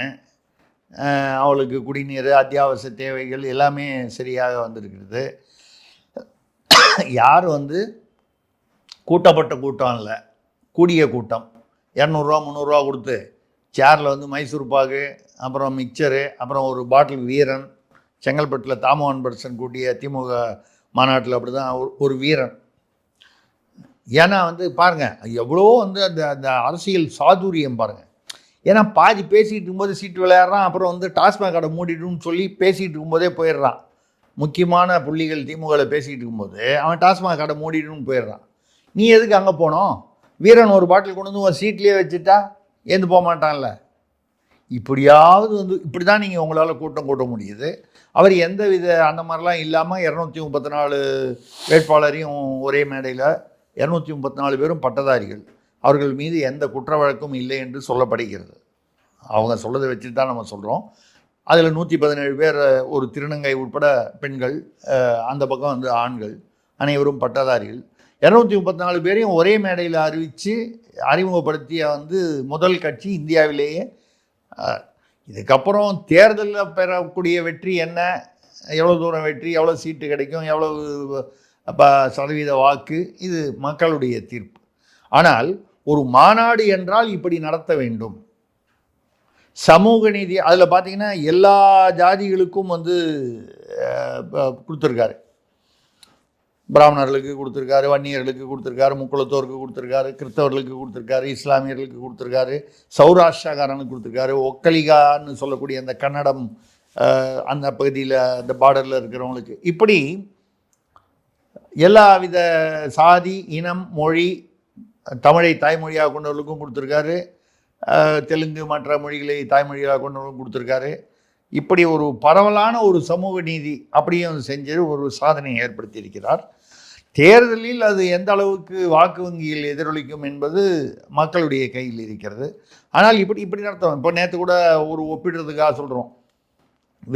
B: அவளுக்கு குடிநீர், அத்தியாவசிய தேவைகள் எல்லாமே சரியாக வந்திருக்கிறது. யார் வந்து கூட்டப்பட்ட கூட்டம் இல்லை, கூடிய கூட்டம். 200 ரூபா 300 ரூபா கொடுத்து சேரில் வந்து மைசூர் பாகு, அப்புறம் மிக்சரு, அப்புறம் ஒரு பாட்டில் வீரன். செங்கல்பட்டில் தாமோகன் பர்சன் கூட்டிய திமுக மாநாட்டில் அப்படி தான் ஒரு வீரன். ஏன்னா வந்து பாருங்கள், எவ்வளோ வந்து அந்த அரசியல் சாதுரியம் பாருங்கள். ஏன்னா பாதி பேசிகிட்டு இருக்கும்போது சீட்டு விளையாடுறான், அப்புறம் வந்து டாஸ்மாக் கடை மூடிடுன்னு சொல்லி பேசிகிட்டு இருக்கும்போதே போயிடுறான். முக்கியமான புள்ளிகள் திமுகவில் பேசிகிட்டு இருக்கும்போது அவன் டாஸ்மாக் கடை மூடிடுன்னு போயிடுறான். நீ எதுக்கு அங்கே போனோம்? வீரன் ஒரு பாட்டில் கொண்டு வந்து ஒரு சீட்லேயே வச்சுட்டா ஏந்து போக மாட்டான்ல. இப்படியாவது வந்து இப்படி தான் நீங்கள் உங்களால் கூட்டம் கூட்ட முடியுது. அவர் எந்த வித அந்த மாதிரிலாம் இல்லாமல் 234 வேட்பாளரையும் ஒரே மேடையில், 234 பேரும் பட்டதாரிகள், அவர்கள் மீது எந்த குற்ற வழக்கும் இல்லை என்று சொல்லப்படுகிறது. அவங்க சொல்லதை வச்சுட்டு தான் நம்ம சொல்கிறோம். அதில் 117 பேர், ஒரு திருநங்கை உட்பட பெண்கள், அந்த பக்கம் வந்து ஆண்கள், அனைவரும் பட்டதாரிகள். 234 பேரையும் ஒரே மேடையில் அறிமுகப்படுத்திய வந்து முதல் கட்சி இந்தியாவிலேயே. இதுக்கப்புறம் தேர்தலில் பெறக்கூடிய வெற்றி என்ன, எவ்வளோ தூரம் வெற்றி, எவ்வளோ சீட்டு கிடைக்கும், எவ்வளவு சதவீத வாக்கு, இது மக்களுடைய தீர்ப்பு. ஆனால் ஒரு மாநாடு என்றால் இப்படி நடத்த வேண்டும். சமூக நீதி அதில் பார்த்திங்கன்னா எல்லா ஜாதிகளுக்கும் வந்து கொடுத்துருக்காரு. பிராமணர்களுக்கு கொடுத்துருக்காரு, வன்னியர்களுக்கு கொடுத்துருக்காரு, முக்குளத்தோருக்கு கொடுத்துருக்காரு, கிறிஸ்தவர்களுக்கு கொடுத்துருக்காரு, இஸ்லாமியர்களுக்கு கொடுத்துருக்காரு, சௌராஷ்டிராக்காரனுக்கு கொடுத்துருக்காரு, ஒக்கலிகான்னு சொல்லக்கூடிய அந்த கன்னடம் அந்த பகுதியில் அந்த பார்டரில் இருக்கிறவங்களுக்கு, இப்படி எல்லா வித சாதி, இனம், மொழி, தமிழை தாய்மொழியாக கொண்டவர்களுக்கும் கொடுத்துருக்காரு. தெலுங்கு மற்ற மொழிகளை தாய்மொழிகளாக கொண்டு கொடுத்துருக்காரு. இப்படி ஒரு பரவலான ஒரு சமூக நீதி அப்படியும் செஞ்சு ஒரு சாதனையை ஏற்படுத்தியிருக்கிறார். தேர்தலில் அது எந்த அளவுக்கு வாக்கு வங்கியில் எதிரொலிக்கும் என்பது மக்களுடைய கையில் இருக்கிறது. ஆனால் இப்படி நடத்தும். இப்போ நேற்று கூட ஒரு ஒப்பிடுறதுக்காக சொல்கிறோம்,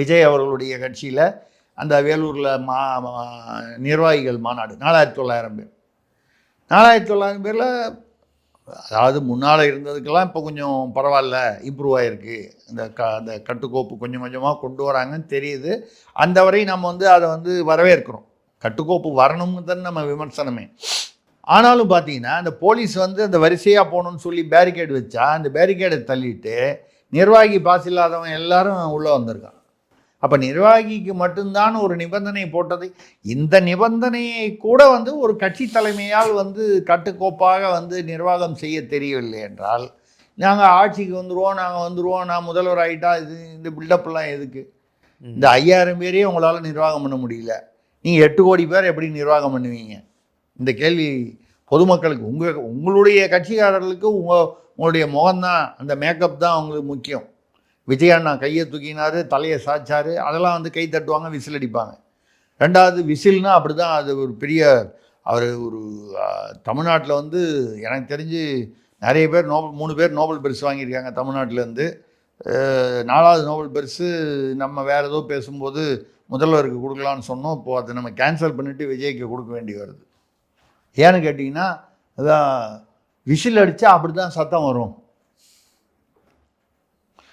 B: விஜய் அவர்களுடைய கட்சியில் அந்த வேலூரில் நிர்வாகிகள் மாநாடு 4900 பேர். 4900 பேரில் அதாவது முன்னால் இருந்ததுக்கெல்லாம் இப்போ கொஞ்சம் பரவாயில்ல, இம்ப்ரூவ் ஆகிருக்கு. அந்த கட்டுக்கோப்பு கொஞ்சம் கொஞ்சமாக கொண்டு வராங்கன்னு தெரியுது. அந்த வரை நம்ம அதை வரவேற்கிறோம். கட்டுக்கோப்பு வரணும்னு தான் நம்ம விமர்சனமே. ஆனாலும் பார்த்தீங்கன்னா அந்த போலீஸ் அந்த வரிசையாக போகணும்னு சொல்லி பேரிகேடு வச்சா அந்த பேரிகேடை தள்ளிட்டு நிர்வாகி பாஸ் இல்லாதவன் எல்லாரும் உள்ளே வந்திருக்கான். அப்போ நிர்வாகிக்கு மட்டும்தான் ஒரு நிபந்தனை போட்டது. இந்த நிபந்தனையை கூட ஒரு கட்சி தலைமையால் கட்டுக்கோப்பாக நிர்வாகம் செய்ய தெரியவில்லை என்றால், நாங்கள் ஆட்சிக்கு வந்துடுவோம், நான் முதல்வர் ஆகிட்டா இந்த பில்டப்லாம் எதுக்கு? இந்த 5000 பேரையே உங்களால் நிர்வாகம் பண்ண முடியல, நீங்கள் 8 கோடி பேர் எப்படி நிர்வாகம் பண்ணுவீங்க? இந்த கேள்வி பொதுமக்களுக்கு, உங்களுடைய கட்சிக்காரர்களுக்கு உங்களுடைய முகம்தான், அந்த மேக்கப் தான் அவங்களுக்கு முக்கியம். விஜயண்ணா கையை தூக்கினார், தலையை சாய்ச்சார், அதெல்லாம் கை தட்டுவாங்க, விசில் அடிப்பாங்க. ரெண்டாவது விசில்னா அப்படி தான் அது ஒரு பெரிய அவர் ஒரு தமிழ்நாட்டில் எனக்கு தெரிஞ்சு நிறைய பேர் 3 பேர் நோபல் பரிசு வாங்கியிருக்காங்க தமிழ்நாட்டிலேருந்து. 4வது நோபல் பரிசு நம்ம வேறு ஏதோ பேசும்போது முதல்வருக்கு கொடுக்கலான்னு சொன்னோம். இப்போது அதை நம்ம கேன்சல் பண்ணிவிட்டு விஜய்க்கு கொடுக்க வேண்டி வருது. ஏன்னு கேட்டிங்கன்னா, அதான் விசில் அடித்தா அப்படி தான் சத்தம் வரும்.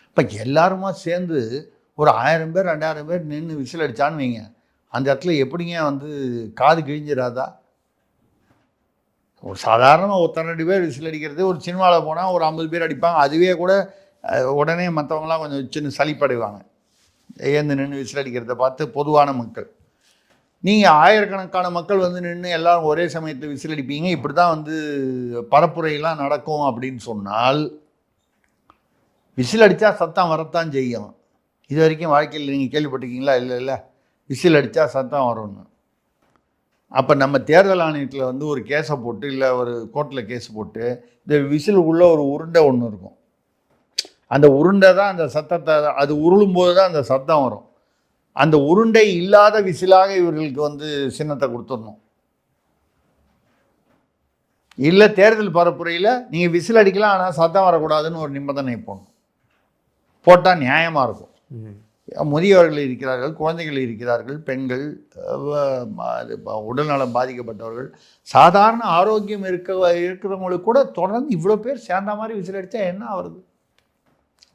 B: இப்போ எல்லாருமா சேர்ந்து ஒரு 1000 பேர் 2000 பேர் நின்று விசில் அடித்தான்னு வைங்க, அந்த இடத்துல எப்படிங்க காது கிழிஞ்சிடாதா? ஒரு சாதாரணமாக ஒருத்தர் 2 பேர் விசில் அடிக்கிறது, ஒரு சினிமாவில் போனால் ஒரு 50 பேர் அடிப்பாங்க. அதுவே கூட உடனே மற்றவங்களாம் கொஞ்சம் சின்ன சலிப்படைவாங்க, ஏந்து நின்று விசில் அடிக்கிறத பார்த்து பொதுவான மக்கள். நீங்கள் ஆயிரக்கணக்கான மக்கள் நின்று எல்லோரும் ஒரே சமயத்தில் விசில் அடிப்பீங்க, இப்படி தான் பரப்புரையெல்லாம் நடக்கும் அப்படின்னு சொன்னால், விசில் அடித்தா சத்தம் வரத்தான் செய்யும். இது வரைக்கும் வாழ்க்கையில் நீங்கள் கேள்விப்பட்டிருக்கீங்களா? இல்லை, விசில் அடித்தா சத்தம் வரும்னு. அப்போ நம்ம தேர்தல் ஆணையத்தில் ஒரு கேஸை போட்டு, இல்லை ஒரு கோர்ட்டில் கேஸ் போட்டு, இந்த விசிலுக்குள்ளே ஒரு உருண்டை ஒன்று இருக்கும். அந்த உருண்டை தான் அந்த சத்தத்தை, அது உருளும்போது தான் அந்த சத்தம் வரும். அந்த உருண்டை இல்லாத விசிலாக இவர்களுக்கு சின்னத்தை கொடுத்துடணும். இல்லை தேர்தல் பரப்புரையில் நீங்கள் விசில் அடிக்கலாம், ஆனால் சத்தம் வரக்கூடாதுன்னு ஒரு நிபந்தனை போட்டால் நியாயமாக இருக்கும். முதியவர்கள் இருக்கிறார்கள், குழந்தைகள் இருக்கிறார்கள், பெண்கள், உடல்நலம் பாதிக்கப்பட்டவர்கள், சாதாரண ஆரோக்கியம் இருக்கிறவங்களுக்கு கூட தொடர்ந்து இவ்வளோ பேர் சேர்ந்த மாதிரி விசில் அடித்தா என்ன வருது?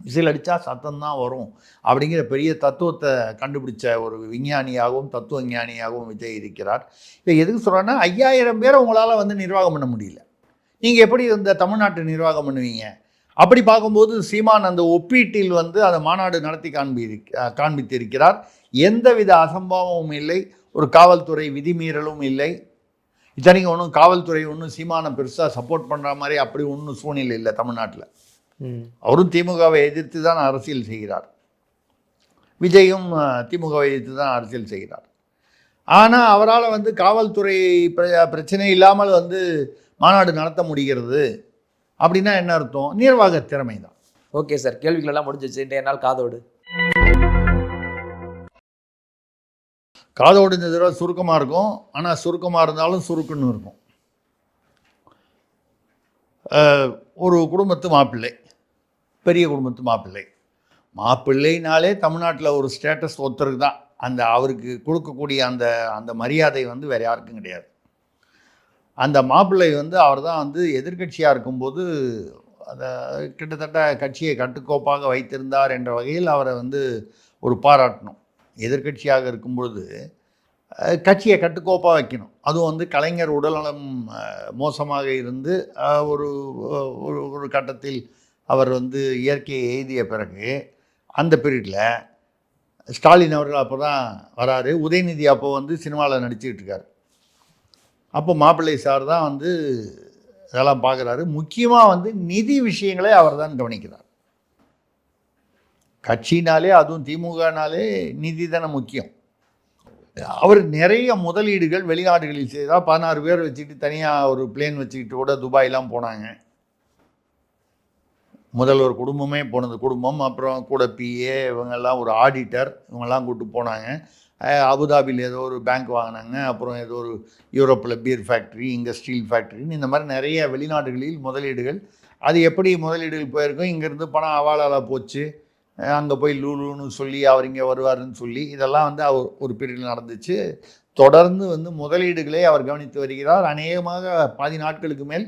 B: விசில் அடித்தா சத்தம்தான் வரும் அப்படிங்கிற பெரிய தத்துவத்தை கண்டுபிடிச்ச ஒரு விஞ்ஞானியாகவும் தத்துவ ஞானியாகவும் விஜய் இருக்கிறார். இதை எதுக்கு சொல்கிறேன்னா, 5000 பேரை உங்களால் நிர்வாகம் பண்ண முடியல. நீங்கள் எப்படி இந்த தமிழ்நாட்டை நிர்வாகம் பண்ணுவீங்க? அப்படி பார்க்கும்போது சீமான் அந்த ஒப்பீட்டில் அந்த மாநாடு நடத்தி காண்பித்திருக்கிறார். எந்தவித அசம்பாவமும் இல்லை, ஒரு காவல்துறை விதிமீறலும் இல்லை. இத்தனைக்கும் ஒன்றும் காவல்துறை ஒன்றும் சீமானை பெருசாக சப்போர்ட் பண்ணுற மாதிரி அப்படி ஒன்றும் சூழ்நிலை இல்லை தமிழ்நாட்டில். அவரும் திமுகவை எதிர்த்து தான் அரசியல் செய்கிறார், விஜயும் திமுகவை எதிர்த்து தான் அரசியல் செய்கிறார். ஆனால் அவரால் காவல்துறை பிரச்சனை இல்லாமல் மாநாடு நடத்த முடிகிறது அப்படின்னா என்ன அர்த்தம்? நிர்வாக திறமை தான்.
C: ஓகே சார், கேள்விகள் எல்லாம் முடிஞ்சிச்சு. இன்றைய நாள் காதோடு
B: இந்த தடவை சுருக்கமாக இருக்கும். ஆனால் சுருக்கமாக இருந்தாலும் சுருக்குன்னு இருக்கும். ஒரு குடும்பத்து மாப்பிள்ளை, பெரிய குடும்பத்து மாப்பிள்ளைனாலே தமிழ்நாட்டில் ஒரு ஸ்டேட்டஸ் ஒருத்தருக்கு தான். அவருக்கு கொடுக்கக்கூடிய அந்த மரியாதை வேறு யாருக்கும் கிடையாது. அந்த மாப்பிள்ளை அவர் தான் எதிர்கட்சியாக இருக்கும்போது அதை கிட்டத்தட்ட கட்சியை கட்டுக்கோப்பாக வைத்திருந்தார் என்ற வகையில் அவரை ஒரு பாராட்டணும். எதிர்கட்சியாக இருக்கும்பொழுது கட்சியை கட்டுக்கோப்பாக வைக்கணும். அதுவும் கலைஞர் உடல்நலம் மோசமாக இருந்து ஒரு கட்டத்தில் அவர் இயற்கையை எய்திய பிறகு அந்த பீரியடில் ஸ்டாலின் அவர்கள் அப்போ தான் வராரு. உதயநிதி அப்போ சினிமாவில் நடிச்சுக்கிட்டு இருக்கார். அப்போ மாப்பிள்ளை சார் தான் இதெல்லாம் பார்க்குறாரு. முக்கியமாக நிதி விஷயங்களே அவர் தான் கவனிக்கிறார். கட்சினாலே, அதுவும் திமுகனாலே நிதி தானே முக்கியம். அவர் நிறைய முதலீடுகள் வெளிநாடுகளில் செய்தால் 16 பேர் வச்சுக்கிட்டு தனியாக ஒரு பிளேன் வச்சுக்கிட்டு கூட துபாயெலாம் போனாங்க. முதல்வர் குடும்பமே போனது, குடும்பம் அப்புறம் கூட பிஏ இவங்கெல்லாம், ஒரு ஆடிட்டர் இவங்கெல்லாம் கூப்பிட்டு போனாங்க. அபுதாபியில் ஏதோ ஒரு பேங்க் வாங்கினாங்க, அப்புறம் ஏதோ ஒரு யூரோப்பில் பீர் ஃபேக்ட்ரி, இங்கே ஸ்டீல் ஃபேக்ட்ரின்னு இந்த மாதிரி நிறைய வெளிநாடுகளில் முதலீடுகள். அது எப்படி முதலீடுகள் போயிருக்கும், இங்கேருந்து பணம் அவாலால் போச்சு, அங்கே போய் லூலுன்னு சொல்லி அவர் இங்கே வருவாருன்னு சொல்லி இதெல்லாம் வந்து அவர் ஒரு பீரியடில் நடந்துச்சு. தொடர்ந்து வந்து முதலீடுகளை அவர் கவனித்து வருகிறார். அநேகமாக பாதி நாட்களுக்கு மேல்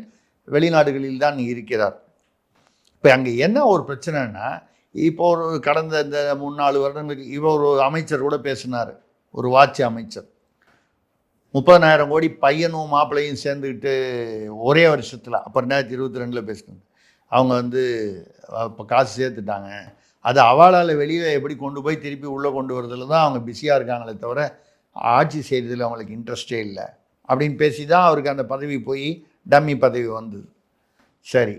B: வெளிநாடுகளில் தான் இருக்கிறார். இப்போ அங்கே என்ன ஒரு பிரச்சனைன்னா, இப்போ ஒரு கடந்த இந்த 3-4 வருடங்களுக்கு இவர் ஒரு அமைச்சர் கூட பேசினார், ஒரு வாட்சி அமைச்சர். 30,000 கோடி பையனும் மாப்பிள்ளையும் சேர்ந்துக்கிட்டு ஒரே வருஷத்தில், அப்போ 2022 பேசினாங்க, அவங்க வந்து இப்போ காசு சேர்த்துட்டாங்க, அது அவளால் வெளியில் எப்படி கொண்டு போய் திருப்பி உள்ளே கொண்டு வரதுல தான் அவங்க பிஸியாக இருக்காங்களே தவிர ஆட்சி செய்கிறதுல அவங்களுக்கு இன்ட்ரெஸ்டே இல்லை அப்படின்னு பேசி தான் அவருக்கு அந்த பதவி போய் டம்மி பதவி வந்தது. சரி,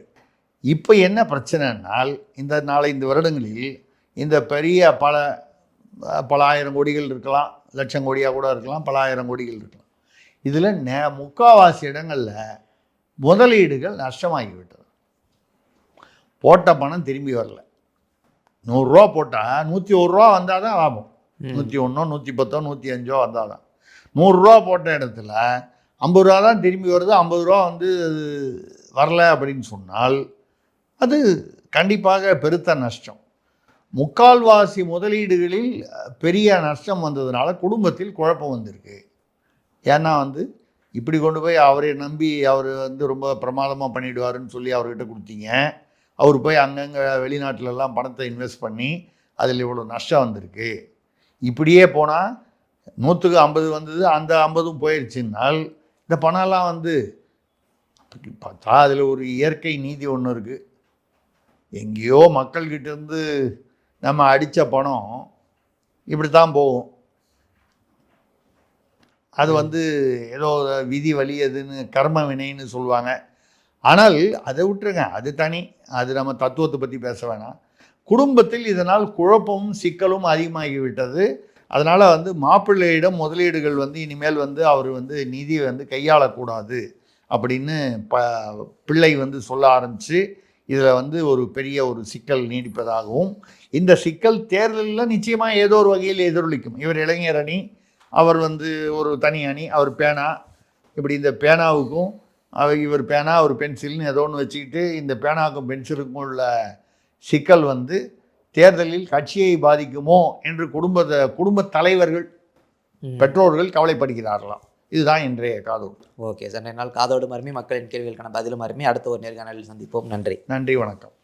B: இப்போ என்ன பிரச்சனைனால், இந்த 4-5 வருடங்களில் இந்த பெரிய பல ஆயிரம் கோடிகள் இருக்கலாம், லட்சம் கோடியாக கூட இருக்கலாம், பல ஆயிரம் கோடிகள் இருக்கலாம். இதில் முக்கால்வாசி இடங்களில் முதலீடுகள் நஷ்டமாகிவிட்டது. போட்ட பணம் திரும்பி வரல. 100 ரூபா போட்டால் 101 ரூபா வந்தால் தான் லாபம். 101, 110, 105 வந்தால் தான். 100 ரூபா போட்ட இடத்துல 50 ரூபா தான் திரும்பி வருது. 50 ரூபா வந்து வரல அப்படின்னு சொன்னால் அது கண்டிப்பாக பெருத்த நஷ்டம். முக்கால்வாசி முதலீடுகளில் பெரிய நஷ்டம் வந்ததுனால குடும்பத்தில் குழப்பம் வந்திருக்கு. ஏன்னா வந்து இப்படி கொண்டு போய் அவரை நம்பி அவர் வந்து ரொம்ப பிரமாதமாக பண்ணிவிடுவாருன்னு சொல்லி அவர்கிட்ட கொடுத்தீங்க. அவர் போய் அங்கங்கே வெளிநாட்டிலலாம் பணத்தை இன்வெஸ்ட் பண்ணி அதில் இவ்வளோ நஷ்டம் வந்திருக்கு. இப்படியே போனால் 100க்கு 50 வந்தது, அந்த 50ம் போயிடுச்சுன்னால் இந்த பணம்லாம் வந்து பார்த்தா அதில் ஒரு இயற்கை நீதி ஒன்று இருக்குது. எங்கேயோ மக்கள்கிட்டேருந்து நம்ம அடித்த பணம் இப்படி தான் போகும். அது வந்து ஏதோ விதி வலியதுன்னு கர்ம வினைன்னு சொல்லுவாங்க. ஆனால் அதை விட்டுருங்க, அது தனி, அது நம்ம தத்துவத்தை பற்றி பேச வேணாம். குடும்பத்தில் இதனால் குழப்பமும் சிக்கலும் அதிகமாகிவிட்டது. அதனால் வந்து மாப்பிள்ளையிடம் முதலீடுகள் வந்து இனிமேல் வந்து அவர் வந்து நிதியை வந்து கையாளக்கூடாது அப்படின்னு பிள்ளை வந்து சொல்ல ஆரம்பித்து இதில் வந்து ஒரு பெரிய ஒரு சிக்கல் நீடிப்பதாகவும், இந்த சிக்கல் தேர்தலில் நிச்சயமாக ஏதோ ஒரு வகையில் எதிரொலிக்கும். இவர் இளைஞர் அணி, அவர் வந்து ஒரு தனி அணி, அவர் பேனா, இப்படி இந்த பேனாவுக்கும் இவர் பேனா ஒரு பென்சில்னு ஏதோ ஒன்று வச்சுக்கிட்டு இந்த பேனாவுக்கும் பென்சிலுக்கும் உள்ள சிக்கல் வந்து தேர்தலில் கட்சியை பாதிக்குமோ என்று குடும்ப தலைவர்கள், பெற்றோர்கள் கவலைப்படுகிறார்களாம். இதுதான் இன்றைய காதோடு.
C: ஓகே சார், 2 நாள் காதோடு மருமி மக்களின் கேள்விகளுக்கான பதிலும் மருமி. அடுத்த ஒரு நேர்காணலில் சந்திப்போம். நன்றி.
B: நன்றி, வணக்கம்.